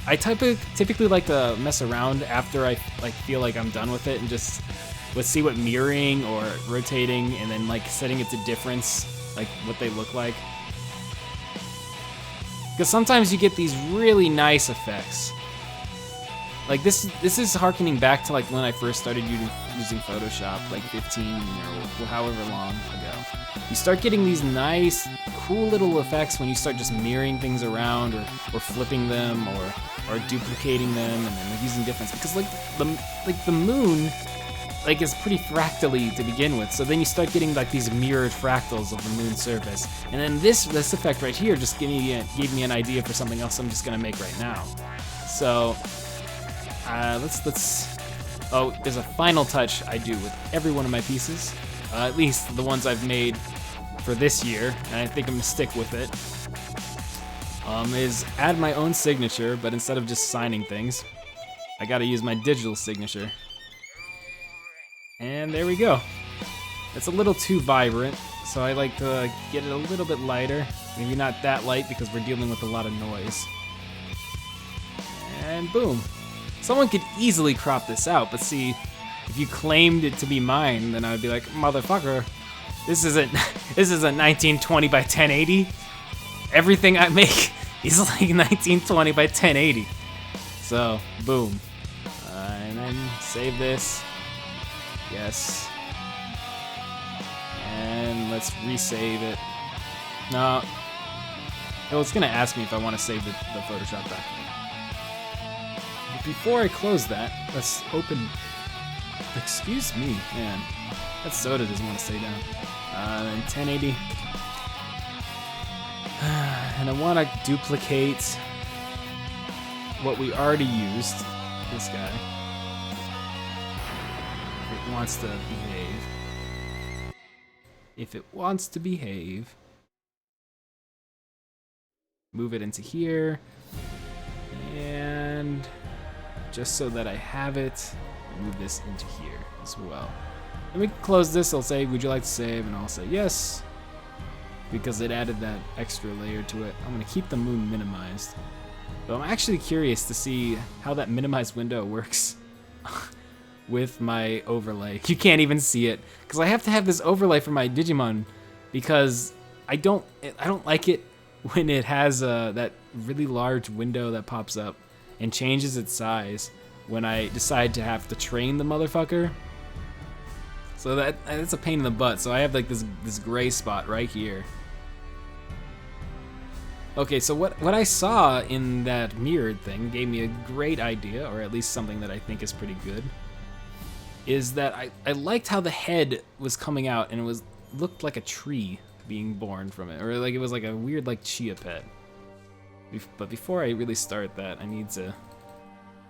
I typically like to mess around after I feel like I'm done with it and just let's see what mirroring or rotating and then like setting it to difference, like what they look like. Because sometimes you get these really nice effects. Like this is harkening back to like when I first started using Photoshop, like 15 or however long ago. You start getting these nice, cool little effects when you start just mirroring things around or flipping them or duplicating them and then like using difference. Because like the moon like is pretty fractally to begin with, so then you start getting like these mirrored fractals of the moon's surface, and then this effect right here just gave me an idea for something else I'm just gonna make right now. So let's oh, there's a final touch I do with every one of my pieces, at least the ones I've made for this year, and I think I'm gonna stick with it. Is add my own signature, but instead of just signing things, I gotta use my digital signature. And there we go. It's a little too vibrant, so I like to get it a little bit lighter. Maybe not that light because we're dealing with a lot of noise. And boom. Someone could easily crop this out, but see, if you claimed it to be mine, then I would be like, motherfucker, this isn't 1920 by 1080. Everything I make is like 1920 by 1080. So, boom. And then save this. Yes. And let's resave it. No. Well, it's gonna ask me if I want to save the Photoshop document. But before I close that, let's open. Excuse me, man. That soda doesn't want to stay down. And 1080. And I want to duplicate what we already used. This guy. Wants to behave. If it wants to behave, move it into here, and just so that I have it, move this into here as well. And we can close this. I'll say, would you like to save? And I'll say yes, because it added that extra layer to it. I'm gonna keep the moon minimized, but I'm actually curious to see how that minimized window works with my overlay. You can't even see it because I have to have this overlay for my Digimon because I don't like it when it has that really large window that pops up and changes its size when I decide to have to train the motherfucker. So that's a pain in the butt. So I have like this gray spot right here. Okay, so what I saw in that mirrored thing gave me a great idea, or at least something that I think is pretty good. Is that I liked how the head was coming out and it looked like a tree being born from it, or like it was like a weird like chia pet. But before I really start that, I need to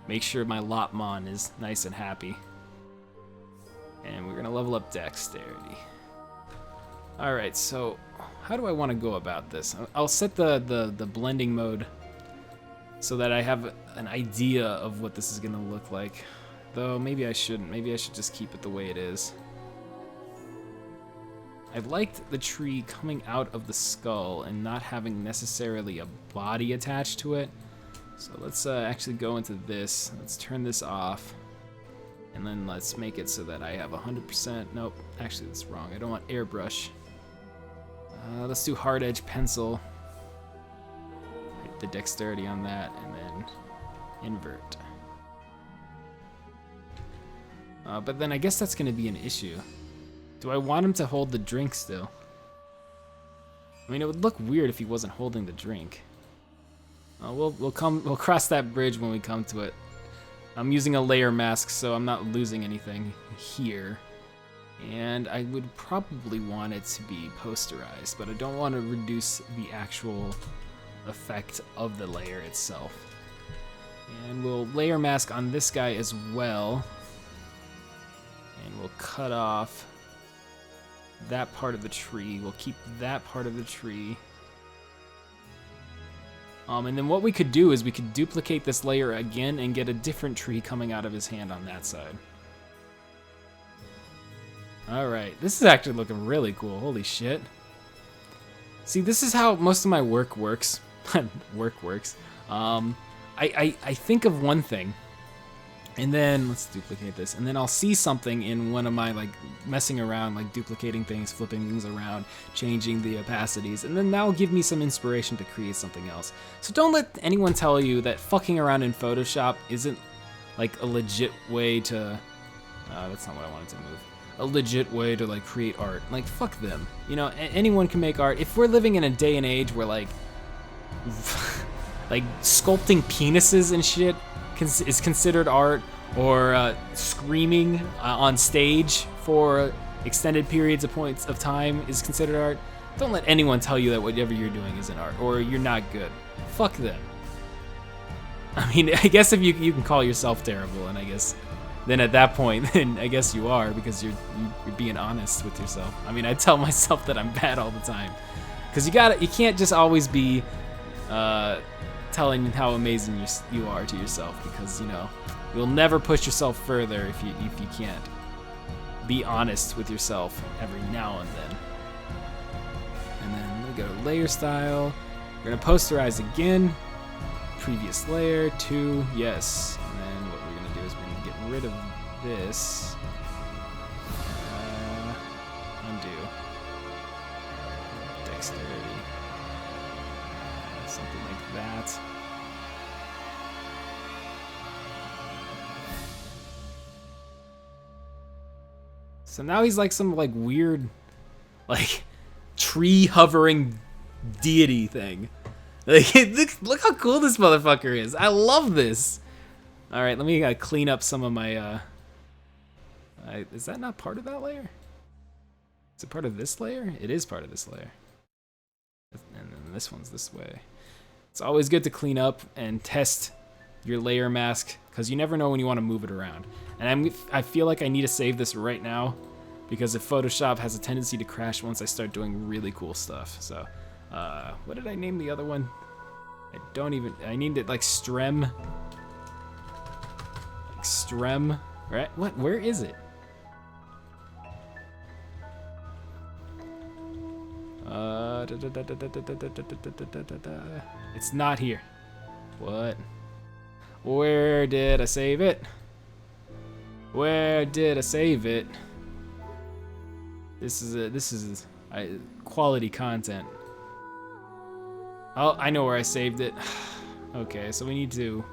make sure my Lopmon is nice and happy. And we're gonna level up dexterity. All right, so how do I want to go about this? I'll set the blending mode so that I have an idea of what this is gonna look like. Though maybe I shouldn't. Maybe I should just keep it the way it is. I liked the tree coming out of the skull and not having necessarily a body attached to it. So let's actually go into this. Let's turn this off. And then let's make it so that I have 100%. Nope, actually that's wrong. I don't want airbrush. Let's do hard edge pencil. Hit the dexterity on that and then invert. But then I guess that's gonna be an issue. Do I want him to hold the drink still? I mean, it would look weird if he wasn't holding the drink. We'll cross that bridge when we come to it. I'm using a layer mask, so I'm not losing anything here. And I would probably want it to be posterized, but I don't want to reduce the actual effect of the layer itself. And we'll layer mask on this guy as well. And we'll cut off that part of the tree. We'll keep that part of the tree. And then what we could do is we could duplicate this layer again and get a different tree coming out of his hand on that side. Alright, this is actually looking really cool. Holy shit. See, this is how most of my work works. Work works. I think of one thing, and then let's duplicate this, and then I'll see something in one of my, like, messing around, like duplicating things, flipping things around, changing the opacities, and then that'll give me some inspiration to create something else. So don't let anyone tell you that fucking around in Photoshop isn't, like, a legit way to... that's not what I wanted to move. A legit way to, like, create art. Like, fuck them. You know, anyone can make art. If we're living in a day and age where, like, like sculpting penises and shit is considered art, or screaming on stage for extended periods of points of time is considered art, don't let anyone tell you that whatever you're doing isn't art, or you're not good. Fuck them. I mean, I guess if you can call yourself terrible, and I guess then at that point, then I guess you are, because you're being honest with yourself. I mean, I tell myself that I'm bad all the time, because you can't just always be telling how amazing you are to yourself, because, you know, you'll never push yourself further if you can't be honest with yourself every now and then. And then we go to layer style. We're gonna posterize again. Previous layer, 2, yes. And then what we're gonna do is we're gonna get rid of this. Undo. Dexterity. Something like that. So now he's like some like weird, like, tree hovering deity thing. Like, look how cool this motherfucker is. I love this. All right, let me clean up some of my. Is that not part of that layer? Is it part of this layer? It is part of this layer. And then this one's this way. It's always good to clean up and test your layer mask, because you never know when you want to move it around. And I feel like I need to save this right now, because if Photoshop has a tendency to crash once I start doing really cool stuff. So, what did I name the other one? I named it like Strem. Like Strem, right? What? Where is it? It's not here. What? Where did I save it? Where did I save it? This is quality content. Oh, I know where I saved it. Okay, so we need to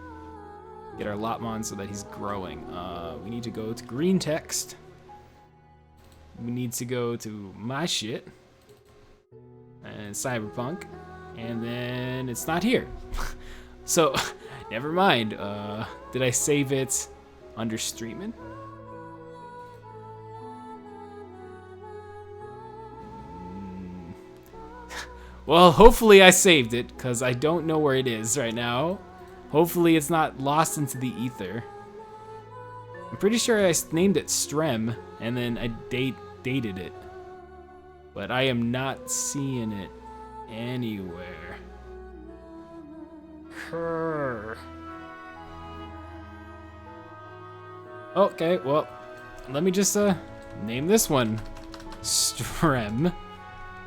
get our Lotmon so that he's growing. We need to go to green text. We need to go to my shit and Cyberpunk, and then it's not here. So never mind. Did I save it under streaming? Well, hopefully I saved it, because I don't know where it is right now. Hopefully it's not lost into the ether. I'm pretty sure I named it Strem, and then I dated it. But I am not seeing it anywhere. Okay, well, let me just name this one Strem.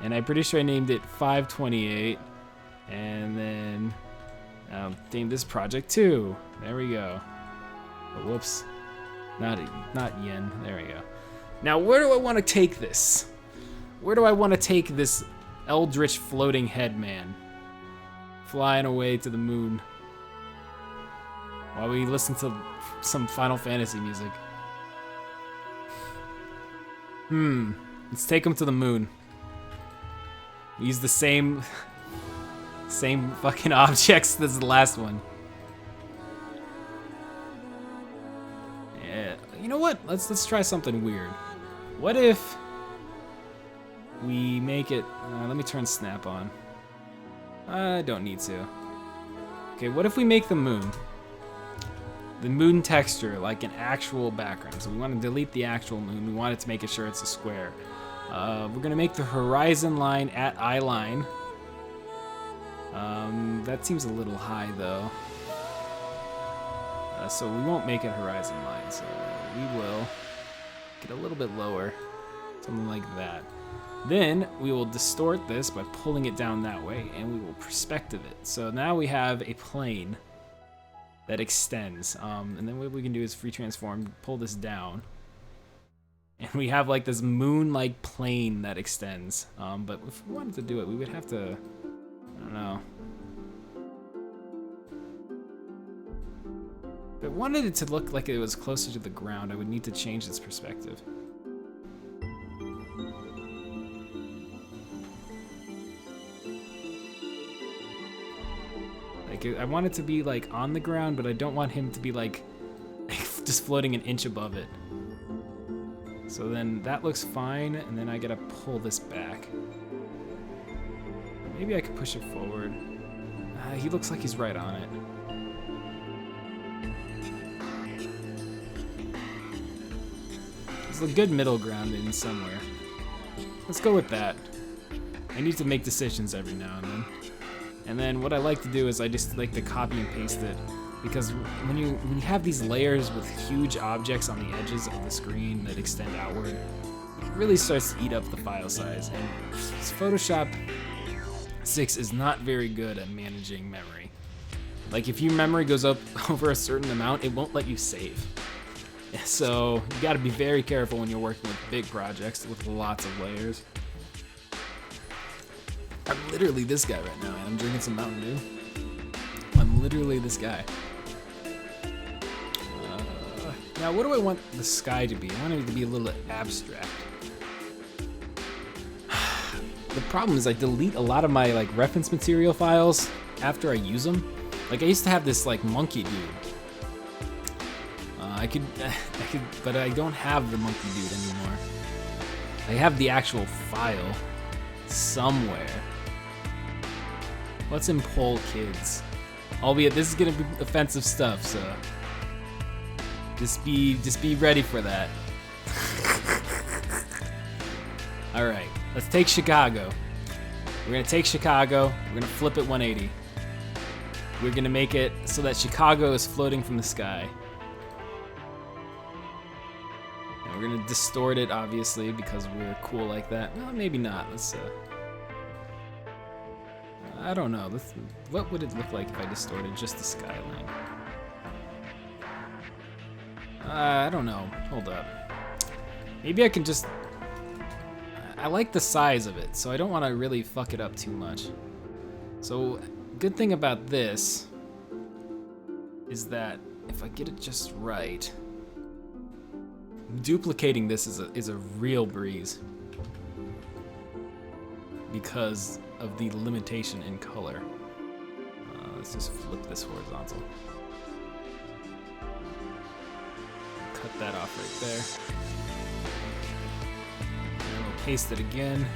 And I'm pretty sure I named it 528. And then I'll name this project too. There we go. Oh, whoops. Not yen. There we go. Now, where do I want to take this? Where do I want to take this eldritch floating head man? Flying away to the moon. While we listen to some Final Fantasy music. Let's take him to the moon. Use the same fucking objects as the last one. Yeah, you know what? Let's try something weird. What if we make it... let me turn snap on. I don't need to. Okay, what if we make the moon texture like an actual background? So we want to delete the actual moon. We want it to make it sure it's a square. We're going to make the horizon line at eye line. That seems a little high though. So we won't make it horizon line. So we will get a little bit lower. Something like that. Then we will distort this by pulling it down that way, and we will perspective it. So now we have a plane that extends. And then what we can do is free transform, pull this down. And we have like this moon-like plane that extends. But if we wanted to do it, we would have to, I don't know. If I wanted it to look like it was closer to the ground, I would need to change its perspective. Like, I want it to be like on the ground, but I don't want him to be like just floating an inch above it. So then that looks fine, and then I gotta pull this back. Maybe I could push it forward. He looks like he's right on it. There's a good middle ground in somewhere. Let's go with that. I need to make decisions every now and then. And then what I like to do is I just like to copy and paste it, because when you have these layers with huge objects on the edges of the screen that extend outward, it really starts to eat up the file size. And Photoshop 6 is not very good at managing memory. Like if your memory goes up over a certain amount, it won't let you save. So you got to be very careful when you're working with big projects with lots of layers. I'm literally this guy right now, and I'm drinking some Mountain Dew. I'm literally this guy. Now, what do I want the sky to be? I want it to be a little abstract. The problem is I delete a lot of my like reference material files after I use them. Like I used to have this like monkey dude. I could, but I don't have the monkey dude anymore. I have the actual file somewhere. Let's impole kids. Albeit this is gonna be offensive stuff, so just be ready for that. All right, let's take Chicago. We're gonna take Chicago. We're gonna flip it 180. We're gonna make it so that Chicago is floating from the sky. We're gonna distort it, obviously, because we're cool like that. Well, maybe not. Let's. I don't know. What would it look like if I distorted just the skyline? I don't know. Hold up. Maybe I can just. I like the size of it, so I don't want to really fuck it up too much. So, good thing about this is that if I get it just right. Duplicating this is a real breeze because of the limitation in color. Let's just flip this horizontal. Cut that off right there. And we'll paste it again.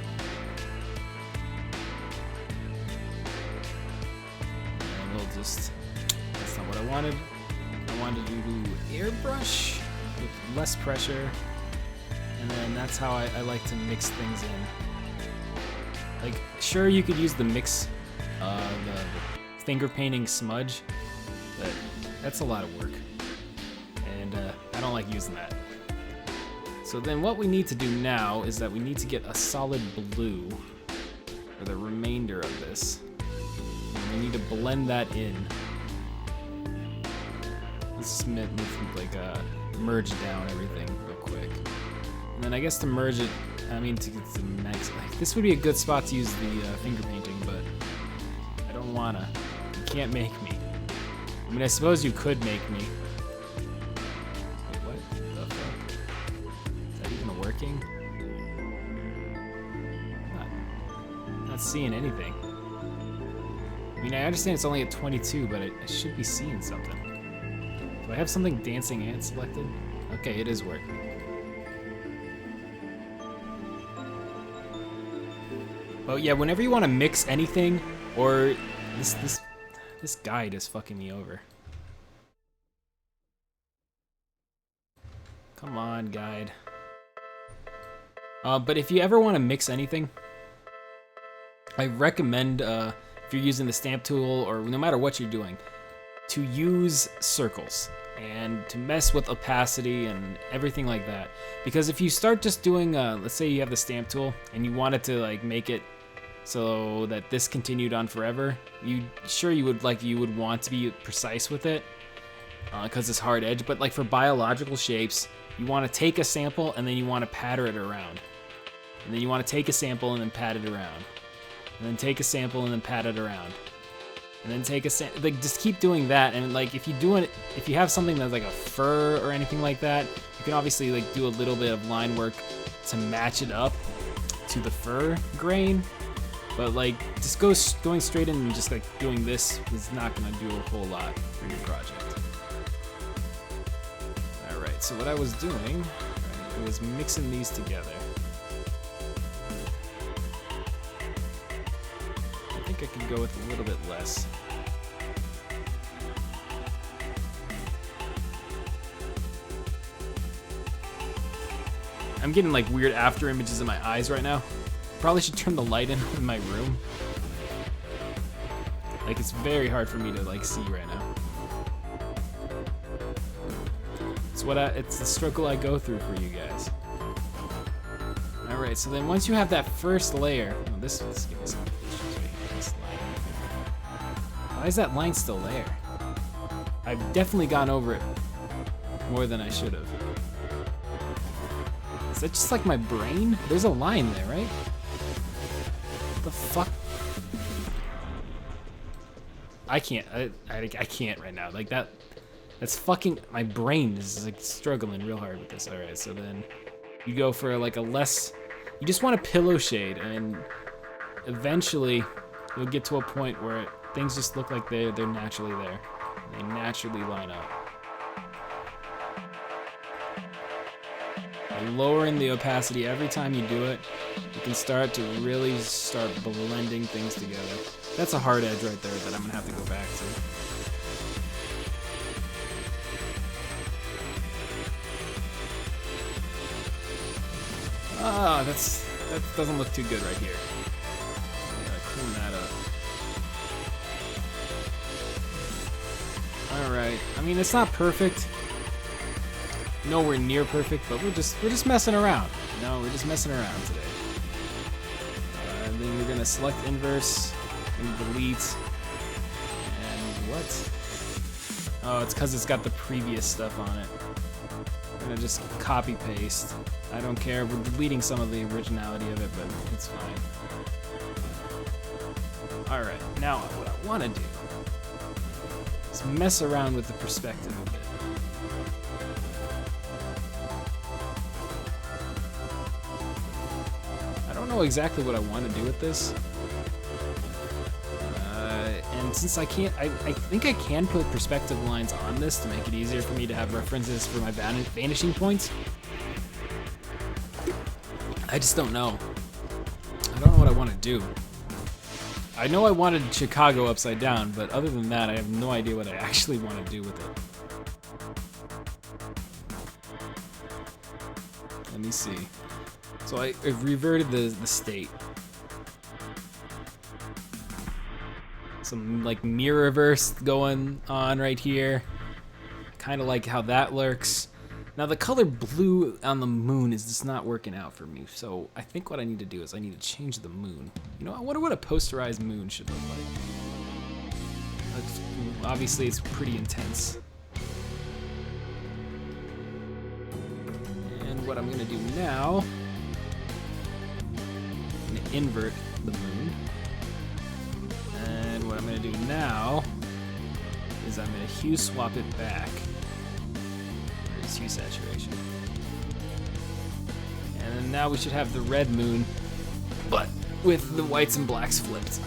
And we'll just, that's not what I wanted. I wanted to do airbrush with less pressure, and then that's how I like to mix things in. Like, sure, you could use the mix, the finger painting smudge, but that's a lot of work, and I don't like using that. So then what we need to do now is that we need to get a solid blue for the remainder of this, and we need to blend that in. Let's like merge down everything real quick. And then I guess to merge it, I mean to get to the next, like, this would be a good spot to use the finger painting, but I don't wanna. You can't make me. I mean, I suppose you could make me. Wait, what the fuck? Is that even working? Not seeing anything. I mean, I understand it's only at 22, but I should be seeing something. Do I have something dancing ant selected? Okay, it is working. But yeah, whenever you want to mix anything, or this guide is fucking me over. Come on, guide. But if you ever want to mix anything, I recommend, if you're using the stamp tool or no matter what you're doing, to use circles and to mess with opacity and everything like that. Because if you start just doing, let's say you have the stamp tool and you wanted to like make it so that this continued on forever, you would want to be precise with it because it's hard edge. But like for biological shapes, you want to take a sample and then you want to pattern it around. And then you want to take a sample and then pat it around. And then take a sample and then pat it around. And then take a sample, like just keep doing that. And like if you have something that's like a fur or anything like that, you can obviously like do a little bit of line work to match it up to the fur grain. But like just going straight in and just like doing this is not gonna do a whole lot for your project. All right, so what I was doing, it was mixing these together. I think I could go with a little bit less. I'm getting like weird after images in my eyes right now. Probably should turn the light in my room. Like it's very hard for me to like see right now. It's the struggle I go through for you guys. All right, so then once you have that first layer, oh, this one's giving some issues right here. This line. Why is that line still there? I've definitely gone over it more than I should have. Is that just like my brain? There's a line there, right? What the fuck? I can't. I can't right now. Like that. That's fucking. My brain is like struggling real hard with this. All right, so then you go for like a less. You just want a pillow shade, and eventually you'll get to a point where things just look like they're naturally there. They naturally line up. By lowering the opacity every time you do it, you can start to really start blending things together. That's a hard edge right there that I'm gonna have to go back to. Ah, that doesn't look too good right here. I gotta clean that up. All right. I mean, it's not perfect. Nowhere near perfect, but we're just messing around. No, we're just messing around today. And then we're gonna select inverse and delete. And what? Oh, it's because it's got the previous stuff on it. I'm gonna just copy paste. I don't care. We're deleting some of the originality of it, but it's fine. All right. Now what I want to do is mess around with the perspective a bit. I don't know exactly what I want to do with this. And since I can't, I think I can put perspective lines on this to make it easier for me to have references for my vanishing points. I just don't know. I don't know what I want to do. I know I wanted Chicago upside down, but other than that, I have no idea what I actually want to do with it. Let me see. So I've reverted the state. Some like mirrorverse going on right here. Kind of like how that lurks. Now the color blue on the moon is just not working out for me. So I think what I need to do is I need to change the moon. You know, I wonder what a posterized moon should look like. Obviously it's pretty intense. And what I'm gonna do now, I'm gonna invert the moon. And what I'm gonna do now is I'm gonna hue swap it back. Where's hue saturation? And then now we should have the red moon, but with the whites and blacks flipped.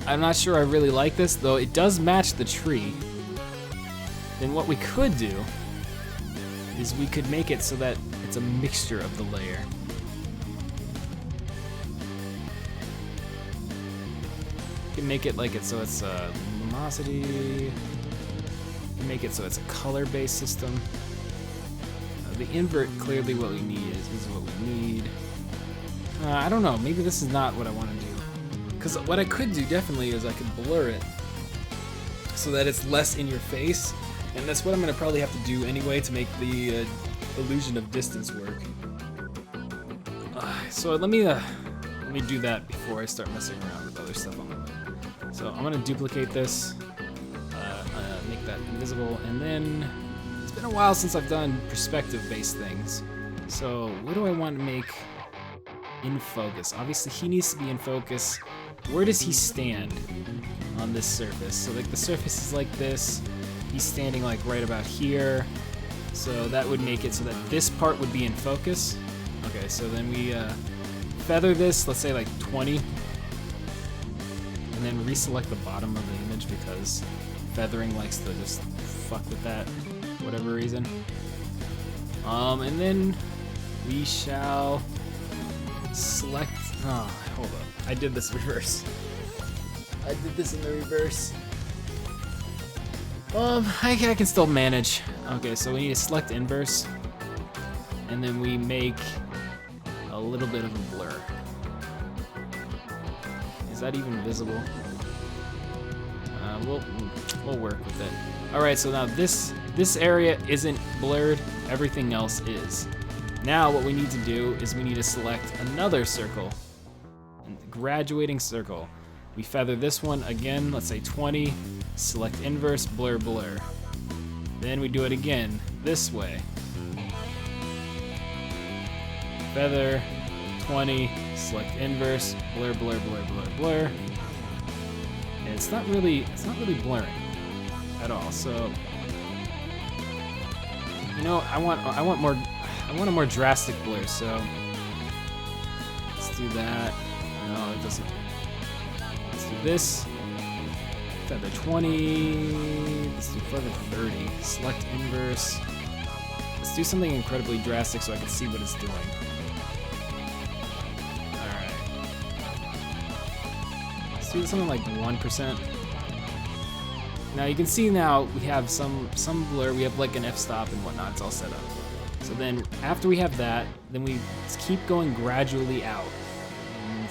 I'm not sure I really like this, though it does match the tree. Then what we could do is we could make it so that it's a mixture of the layer. You can make it like it so it's luminosity. You can make it so it's a color-based system. The invert, clearly what we need is what we need. I don't know, maybe this is not what I want to do. Because what I could do definitely is I could blur it so that it's less in your face. And that's what I'm going to probably have to do anyway to make the illusion of distance work. So let me do that before I start messing around with other stuff on my So I'm going to duplicate this, make that invisible, and then it's been a while since I've done perspective-based things. So what do I want to make in focus? Obviously he needs to be in focus. Where does he stand on this surface? So like the surface is like this. He's standing like right about here. So that would make it so that this part would be in focus. Okay, so then we feather this, let's say like 20. And then reselect the bottom of the image because feathering likes to just fuck with that for whatever reason. And then we shall select, oh, hold up. I did this reverse. I did this in the reverse. I can still manage. Okay, so we need to select inverse. And then we make a little bit of a blur. Is that even visible? We'll work with it. Alright, so now this area isn't blurred, everything else is. Now what we need to do is we need to select another circle. Graduating circle. We feather this one again, let's say 20, select inverse, blur, blur. Then we do it again, this way. Feather, 20, select inverse, blur, blur, blur, blur, blur. And it's not really blurring at all. So, you know, I want a more drastic blur. So let's do that. No, it doesn't. Let's do this. Feather 20. Let's do feather 30. Select inverse. Let's do something incredibly drastic so I can see what it's doing. Do something like 1%. Now you can see now we have some blur, we have like an f-stop and whatnot, it's all set up. So then after we have that, then we keep going gradually out.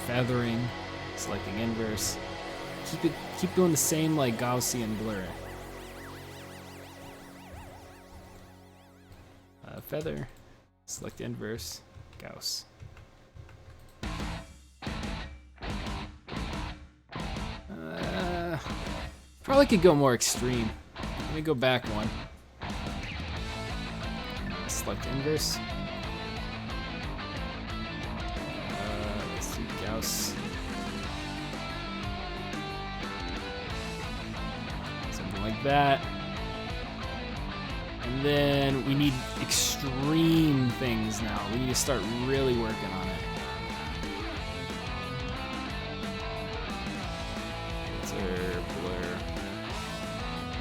Feathering, selecting inverse. Keep doing the same like Gaussian blur. Feather, select inverse, Gauss. Probably could go more extreme. Let me go back one. Select inverse. Let's do Gauss. Something like that. And then we need extreme things now. We need to start really working on it. Blur.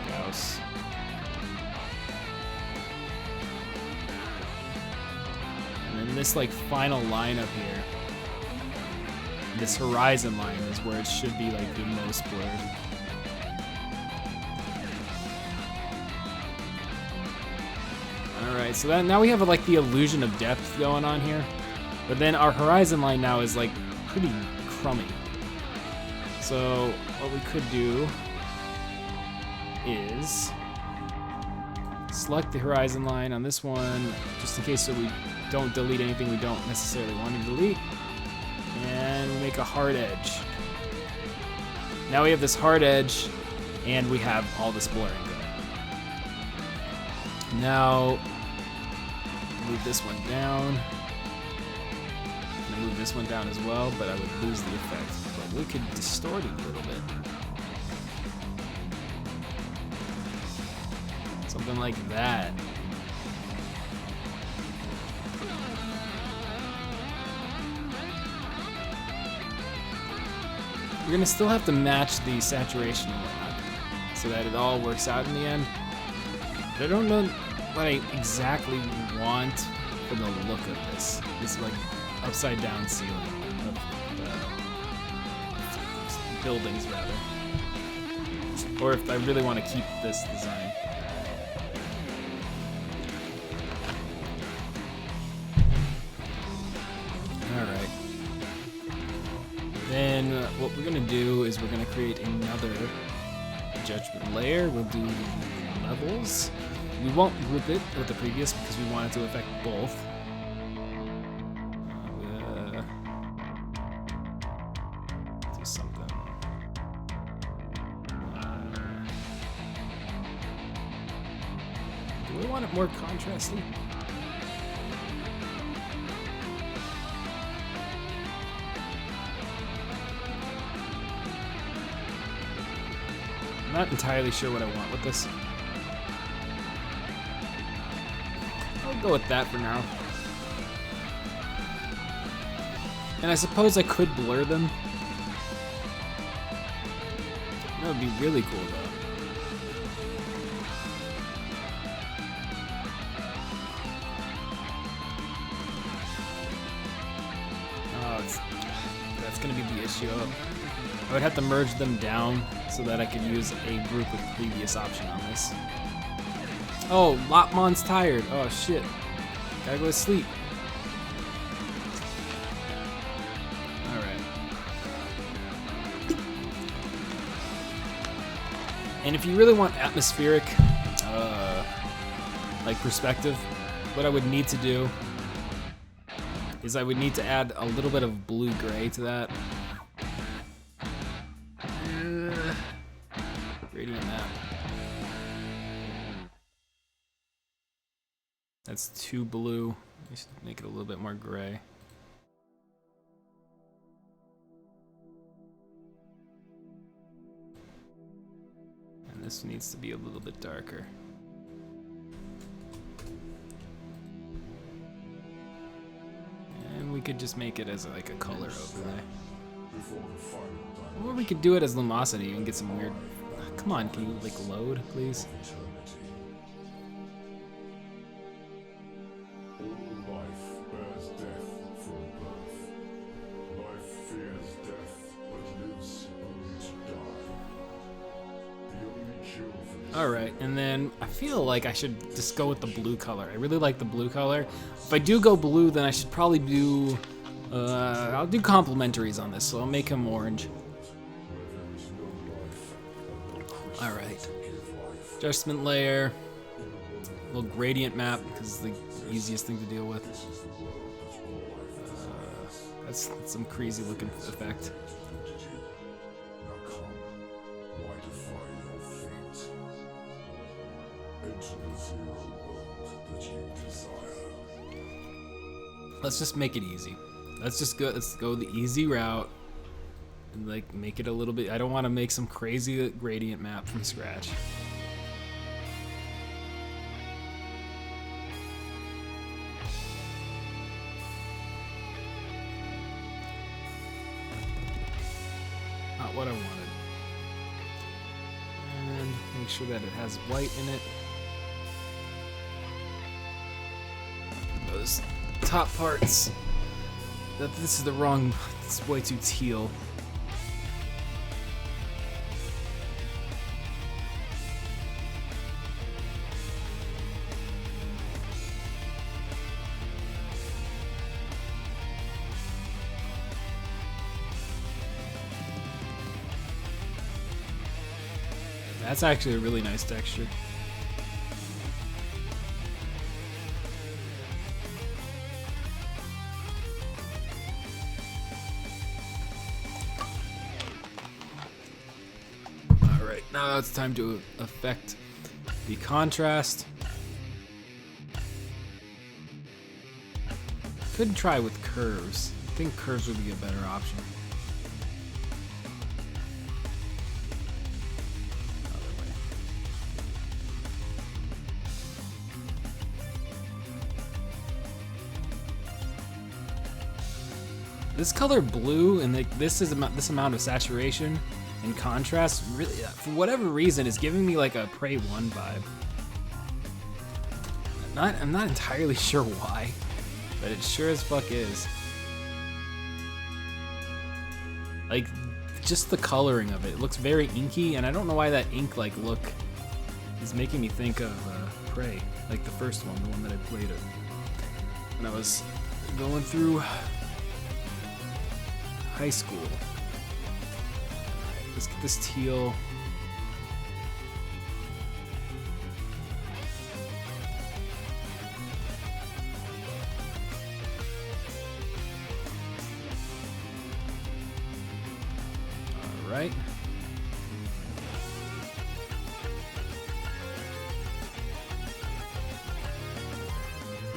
Gauss. And then this like final line up here, this horizon line is where it should be like the most blurred. Alright, so that now we have like the illusion of depth going on here, but then our horizon line now is like pretty crummy. So what we could do is select the horizon line on this one, just in case so we don't delete anything we don't necessarily want to delete, and we make a hard edge. Now we have this hard edge, and we have all this blurring going. Now move this one down. I'm gonna move this one down as well, but I would lose the effect. But we could distort it a little bit. Something like that. We're gonna still have to match the saturation and whatnot, so that it all works out in the end. But I don't know what I exactly want for the look of this. This like upside down ceiling of buildings rather. Or if I really want to keep this design. Alright. Then what we're going to do is we're going to create another judgment layer. We'll do levels. We won't group it with the previous because we want it to affect both. Do something. Do we want it more contrasty? I'm not entirely sure what I want with this. I'll go with that for now. And I suppose I could blur them. That would be really cool though. Oh, that's gonna be the issue. I would have to merge them down so that I could use a group with previous option on this. Oh, Lotmon's tired. Oh shit. Gotta go to sleep. Alright. And if you really want atmospheric, like perspective, what I would need to do is I would need to add a little bit of blue-gray to that. Gradient map. That's too blue. We should make it a little bit more gray. And this needs to be a little bit darker. And we could just make it as like a color overlay. Or we could do it as luminosity and get some weird... Come on, can you like load, please? Alright, and then I feel like I should just go with the blue color. I really like the blue color. If I do go blue, then I should probably do... I'll do complementaries on this, so I'll make him orange. Alright. Adjustment layer. Little gradient map, because it's the easiest thing to deal with. That's some crazy looking effect. Let's just make it easy. Let's go the easy route and like make it a little bit. I don't want to make some crazy gradient map from scratch. Not what I wanted. And make sure that it has white in it. Those top parts. This is the wrong. It's way too teal. That's actually a really nice texture. Alright, now it's time to affect the contrast. Could try with curves. I think curves would be a better option. This color blue and like this amount of saturation and contrast really, for whatever reason, is giving me like a Prey 1 vibe. I'm not entirely sure why, but it sure as fuck is. Like, just the coloring of it. It looks very inky, and I don't know why that ink like look is making me think of Prey, like the first one, the one that I played it when I was going through high school. Alright, let's get this teal. Alright.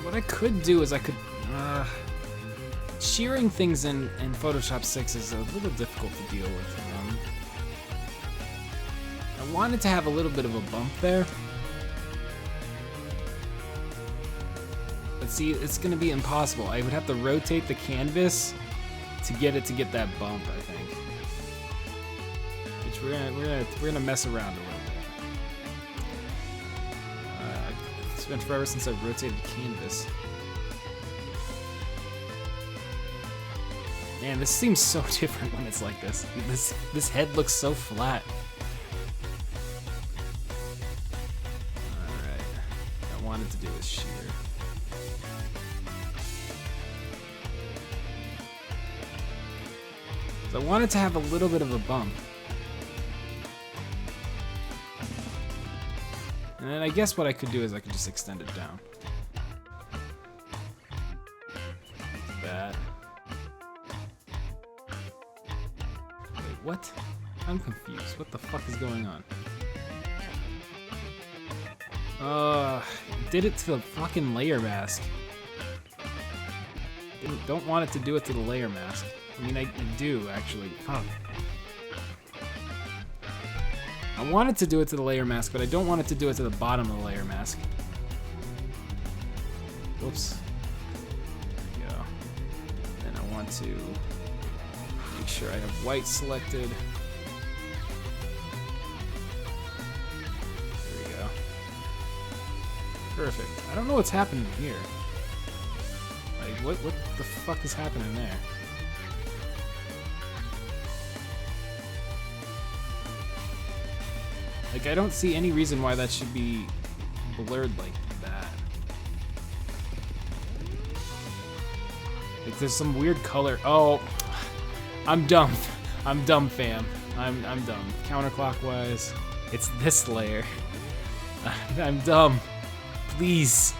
What I could do is I could shearing things in Photoshop 6 is a little difficult to deal with. I wanted to have a little bit of a bump there, but see, it's gonna be impossible. I would have to rotate the canvas to get it to get that bump, I think. Which we're gonna mess around a little bit. It's been forever since I've rotated the canvas. Man, this seems so different when it's like this. This head looks so flat. Alright. What I wanted to do is shear. So I wanted to have a little bit of a bump. And then I guess what I could do is I could just extend it down. That. Wait, what? I'm confused. What the fuck is going on? Did it to the fucking layer mask. Don't want it to do it to the layer mask. I mean, I do, actually. Fuck. I want it to do it to the layer mask, but I don't want it to do it to the bottom of the layer mask. Whoops. There we go. And I want to make sure I have white selected. There we go. Perfect. I don't know what's happening here. Like, what the fuck is happening there? Like, I don't see any reason why that should be blurred like that. Like, there's some weird color. Oh, I'm dumb. I'm dumb, fam. I'm dumb. Counterclockwise. It's this layer. I'm dumb. Please.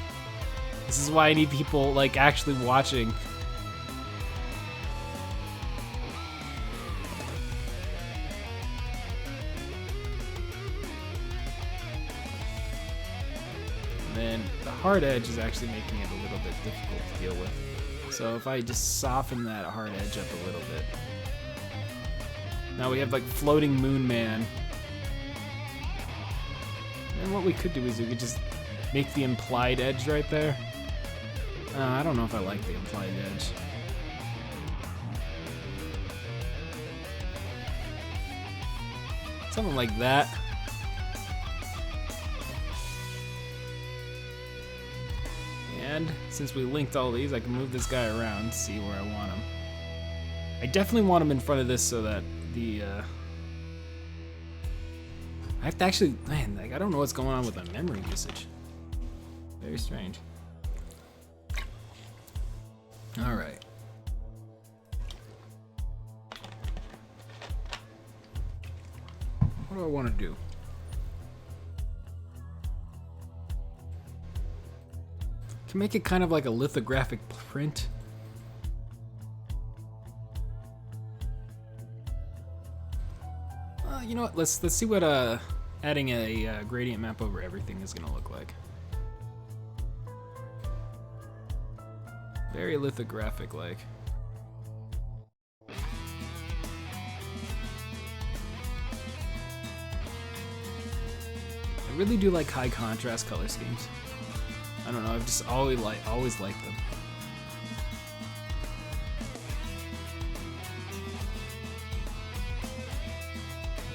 This is why I need people, like, actually watching. Then the hard edge is actually making it a little bit difficult to deal with. So if I just soften that hard edge up a little bit. Now we have like floating moon man. And what we could do is we could just make the implied edge right there. I don't know if I like the implied edge. Something like that. And since we linked all these, I can move this guy around, see where I want him. I definitely want him in front of this so that the, I have to actually, man, like, I don't know what's going on with my memory usage. Very strange. All right. What do I want to do? Can make it kind of like a lithographic print. You know what? Let's see what adding a gradient map over everything is gonna look like. Very lithographic like. I really do like high contrast color schemes. I don't know, I've just always liked them.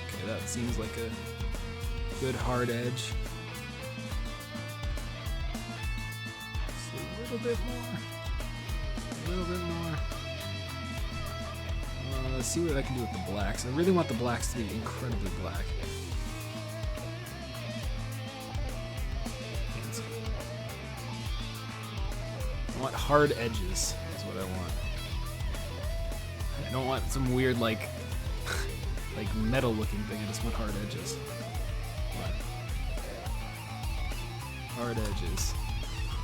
Okay, that seems like a good hard edge. Just a little bit more. A little bit more. Let's see what I can do with the blacks. I really want the blacks to be incredibly black. I want hard edges is what I want. I don't want some weird like like metal looking thing. I just want hard edges. Hard edges.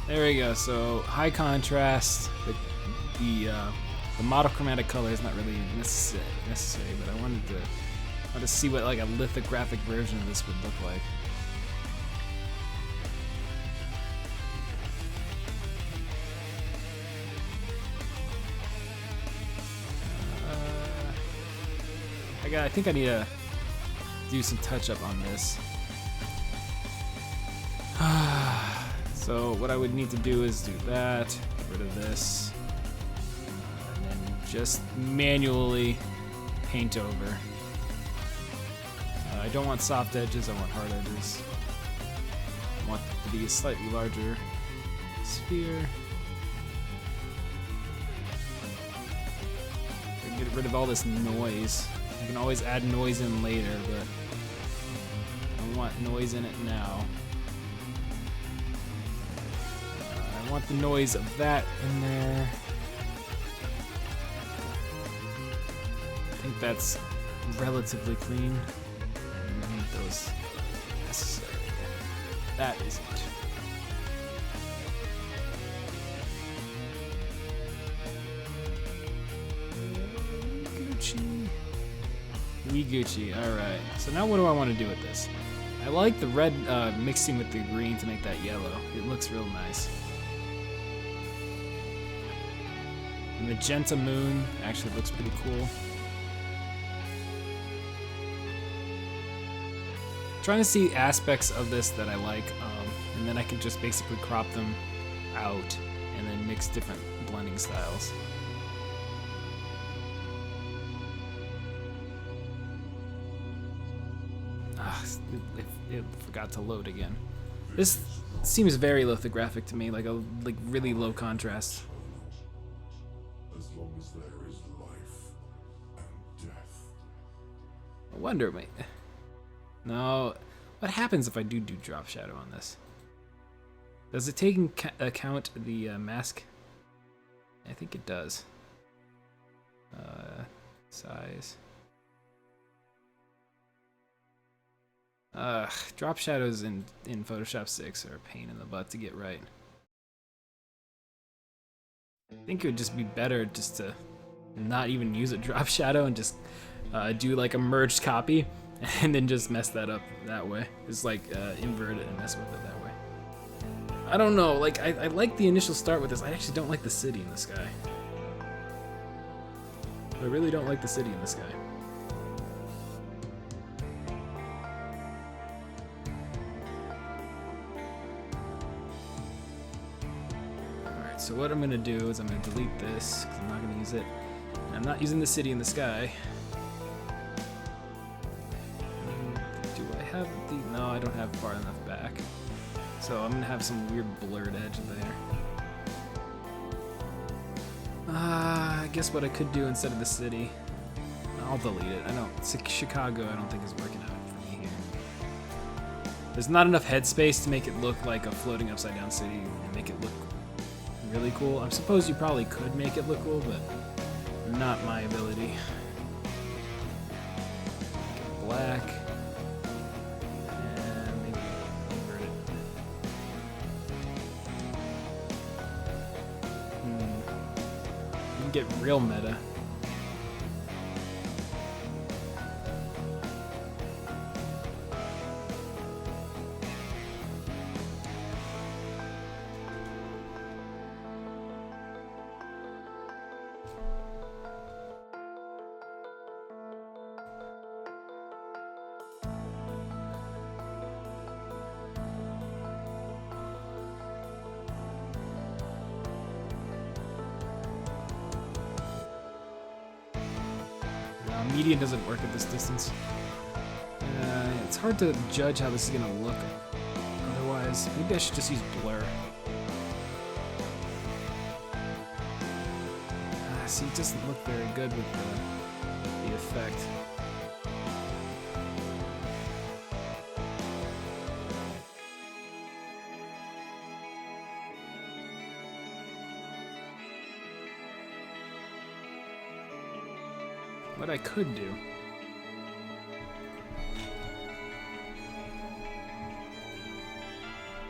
There we go. So high contrast. The monochromatic color is not really necessary, but I wanted to see what like a lithographic version of this would look like. I think I need to do some touch up on this. So what I would need to do is do that, get rid of this, and then just manually paint over. I don't want soft edges, I want hard edges. I want it to be a slightly larger sphere. Get rid of all this noise. I can always add noise in later, but I want noise in it now. I want the noise of that in there. I think that's relatively clean. I need those necessary. That isn't. Gucci. Alright, so now what do I want to do with this? I like the red mixing with the green to make that yellow. It looks real nice. The magenta moon actually looks pretty cool. Trying to see aspects of this that I like, and then I can just basically crop them out and then mix different blending styles. It forgot to load again. This seems very lithographic to me, like really low contrast. As long as there is life and death. I wonder, wait. No, what happens if I do drop shadow on this? Does it take into account the mask? I think it does. Size. Drop shadows in Photoshop 6 are a pain in the butt to get right. I think it would just be better just to not even use a drop shadow and just do like a merged copy and then just mess that up that way. Just like invert it and mess with it that way. I don't know, like I like the initial start with this. I actually don't like the city in the sky. I really don't like the city in the sky. So what I'm gonna do is I'm gonna delete this because I'm not gonna use it. And I'm not using the city in the sky. Do I have the? No, I don't have far enough back. So I'm gonna have some weird blurred edge there. I guess what I could do instead of the city, I'll delete it. I don't. Chicago, I don't think is working out for me here. There's not enough headspace to make it look like a floating upside down city and make it look really cool. I suppose you probably could make it look cool, but not my ability. Black. And maybe invert it. You can get real meta. Median doesn't work at this distance. It's hard to judge how this is gonna look otherwise. Maybe I should just use blur. See, it doesn't look very good with effect. What I could do.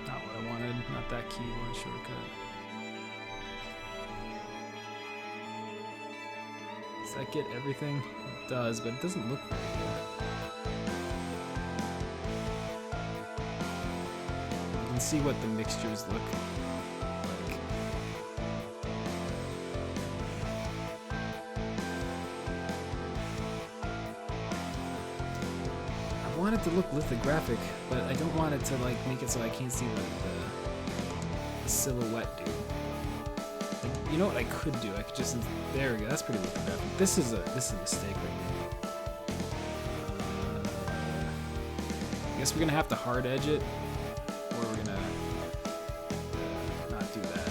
Not what I wanted, not that keyboard shortcut. Does that get everything? It does, but it doesn't look very good. You can see what the mixtures look like. I want it to look lithographic, but I don't want it to like make it so I can't see the silhouette, dude. Like, you know what I could do? I could just, there we go. That's pretty lithographic. This is a mistake right here. I guess we're gonna have to hard edge it, or we're gonna not do that.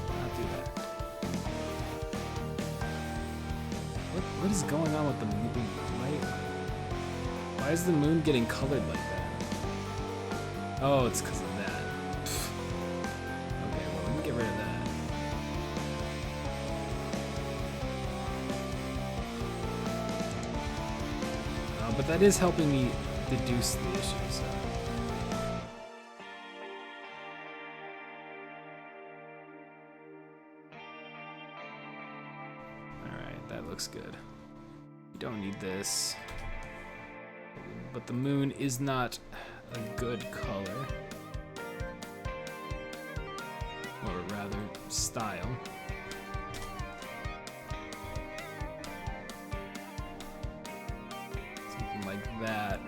Not do that. What is going on with the moving light? Why is the moon getting colored like that? Oh, it's because of that. Okay, well, let me get rid of that. But that is helping me deduce the issue, so. Alright, that looks good. We don't need this. But the moon is not a good color, or rather, style. Something like that.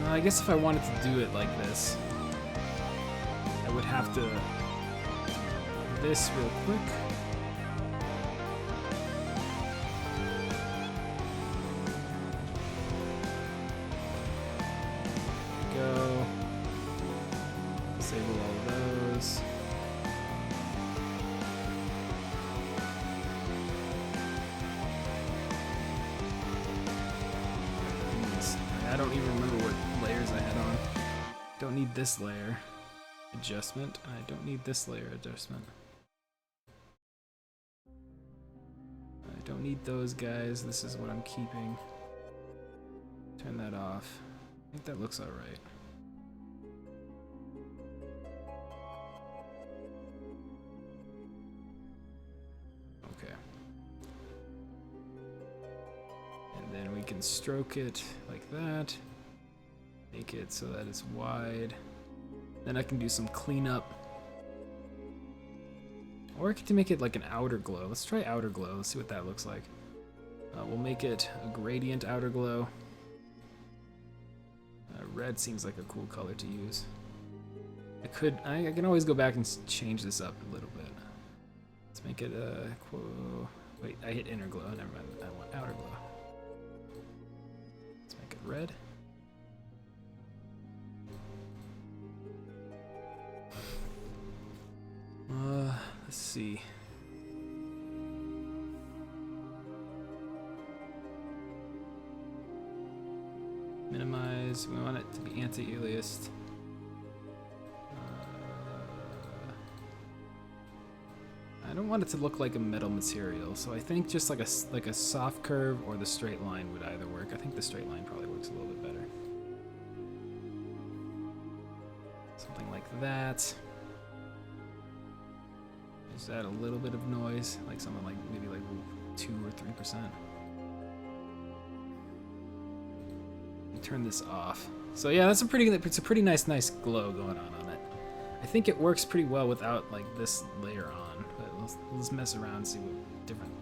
I guess if I wanted to do it like this, I would have to do this real quick. Go. Disable all of those. I don't even remember what layers I had on. Don't need this layer adjustment. I don't need this layer adjustment. I don't need those guys. This is what I'm keeping. Turn that off. I think that looks alright. Okay. And then we can stroke it like that. Make it so that it's wide. Then I can do some cleanup. Or I could make it like an outer glow. Let's try outer glow. Let's see what that looks like. We'll make it a gradient outer glow. Red seems like a cool color to use. I can always go back and change this up a little bit. Let's make it a wait, I hit inner glow. Never mind. I want outer glow. Let's make it red. Let's see. Minimize. We want it to be anti-aliased. I don't want it to look like a metal material, so I think just like a soft curve or the straight line would either work. I think the straight line probably works a little bit better. Something like that. Just add a little bit of noise, like something like maybe like 2 or 3%. Turn this off. So yeah, it's a pretty nice glow going on it. I think it works pretty well without like this layer on, but let's mess around and see what different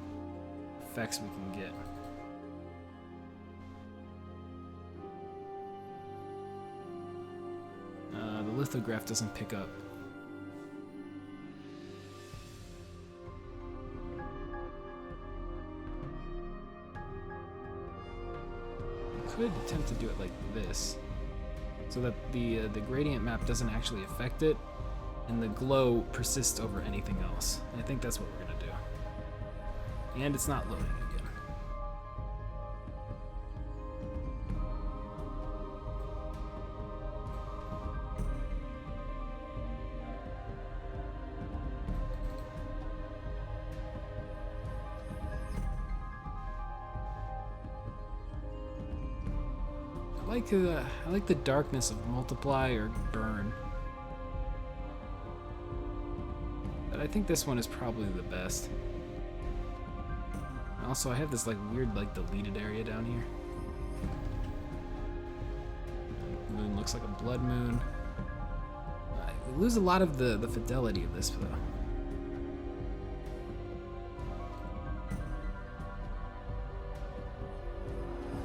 effects we can get. The lithograph doesn't pick up. could attempt to do it like this, so that the gradient map doesn't actually affect it, and the glow persists over anything else. And I think that's what we're gonna do. And it's not loading again. I like the darkness of multiply or burn. But I think this one is probably the best. Also, I have this like weird like deleted area down here. The moon looks like a blood moon. We lose a lot of the fidelity of this though.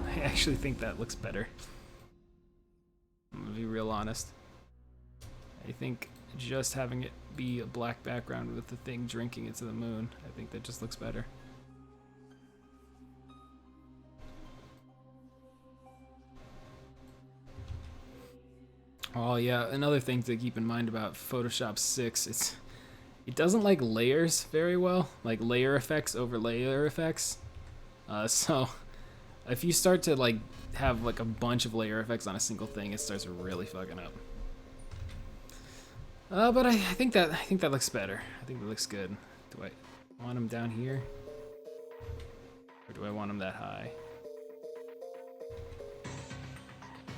I actually think that looks better. I'm gonna be real honest. I think just having it be a black background with the thing drinking into the moon, I think that just looks better. Oh yeah, another thing to keep in mind about Photoshop 6, it doesn't like layers very well, like layer effects over layer effects. So if you start to like have like a bunch of layer effects on a single thing, it starts really fucking up. But I think that looks better. I think that looks good. Do I want them down here, or do I want them that high?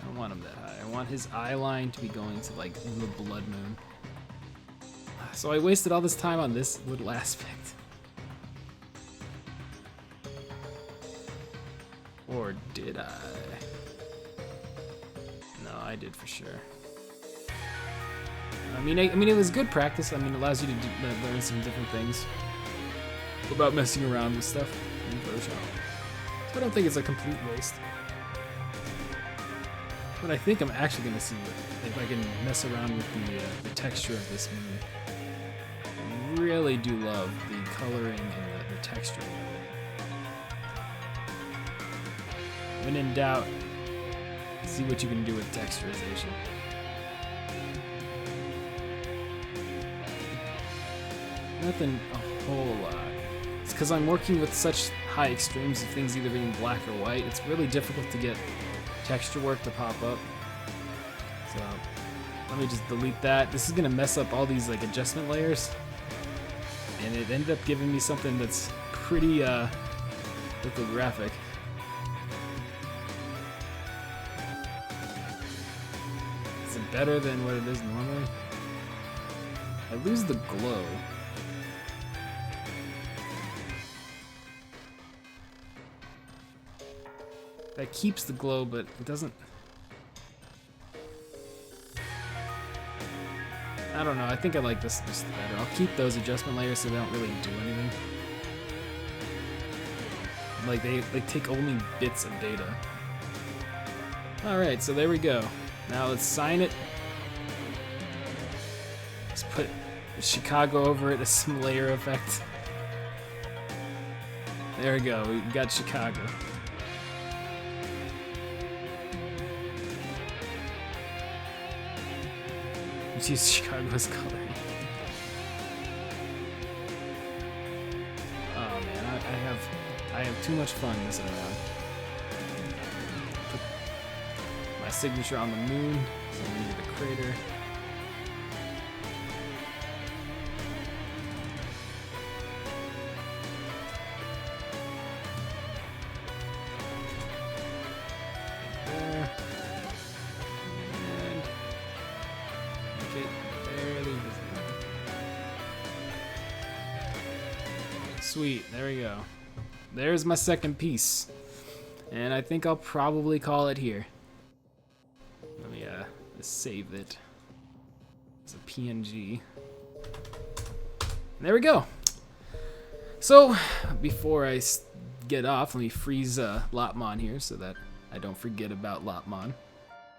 I don't want him that high. I want his eye line to be going to like the blood moon. So I wasted all this time on this little aspect. Or did I? No, I did for sure. I mean, it was good practice. I mean, it allows you to learn some different things about messing around with stuff in Photoshop. So I don't think it's a complete waste. But I think I'm actually going to see if I can mess around with the texture of this moon. I really do love the coloring and the texturing of it. When in doubt, see what you can do with texturization. Nothing a whole lot. It's because I'm working with such high extremes of things either being black or white. It's really difficult to get texture work to pop up. So let me just delete that. This is gonna mess up all these like adjustment layers, and it ended up giving me something that's pretty lithographic. Is it better than what it is normally? I lose the glow. That keeps the glow, but it doesn't. I don't know. I think I like this just better. I'll keep those adjustment layers so they don't really do anything. Like they take only bits of data. All right, so there we go. Now let's sign it. Let's put Chicago over it as some layer effect. There we go. We got Chicago. Let's use Chicago's coloring. Oh man, I have too much fun messing around. Put my signature on the moon, so we need the crater. Sweet, there we go. There's my second piece. And I think I'll probably call it here. Let me save it as a PNG. There we go. So, before I get off, let me freeze Lotmon here so that I don't forget about Lotmon.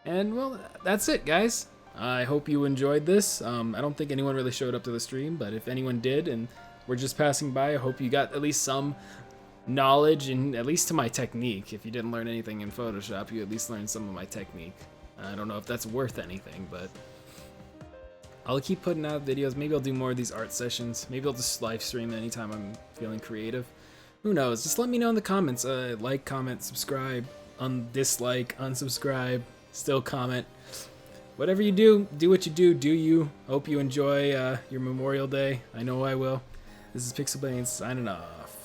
And, well, that's it, guys. I hope you enjoyed this. I don't think anyone really showed up to the stream, but if anyone did and we're just passing by, I hope you got at least some knowledge, and at least to my technique. If you didn't learn anything in Photoshop, you at least learned some of my technique. I don't know if that's worth anything, but I'll keep putting out videos. Maybe I'll do more of these art sessions. Maybe I'll just live stream anytime I'm feeling creative. Who knows? Just let me know in the comments. Like, comment, subscribe, dislike, unsubscribe, still comment. Whatever you do, do what you do. Do you. Hope you enjoy your Memorial Day. I know I will. This is Pixelbane signing off.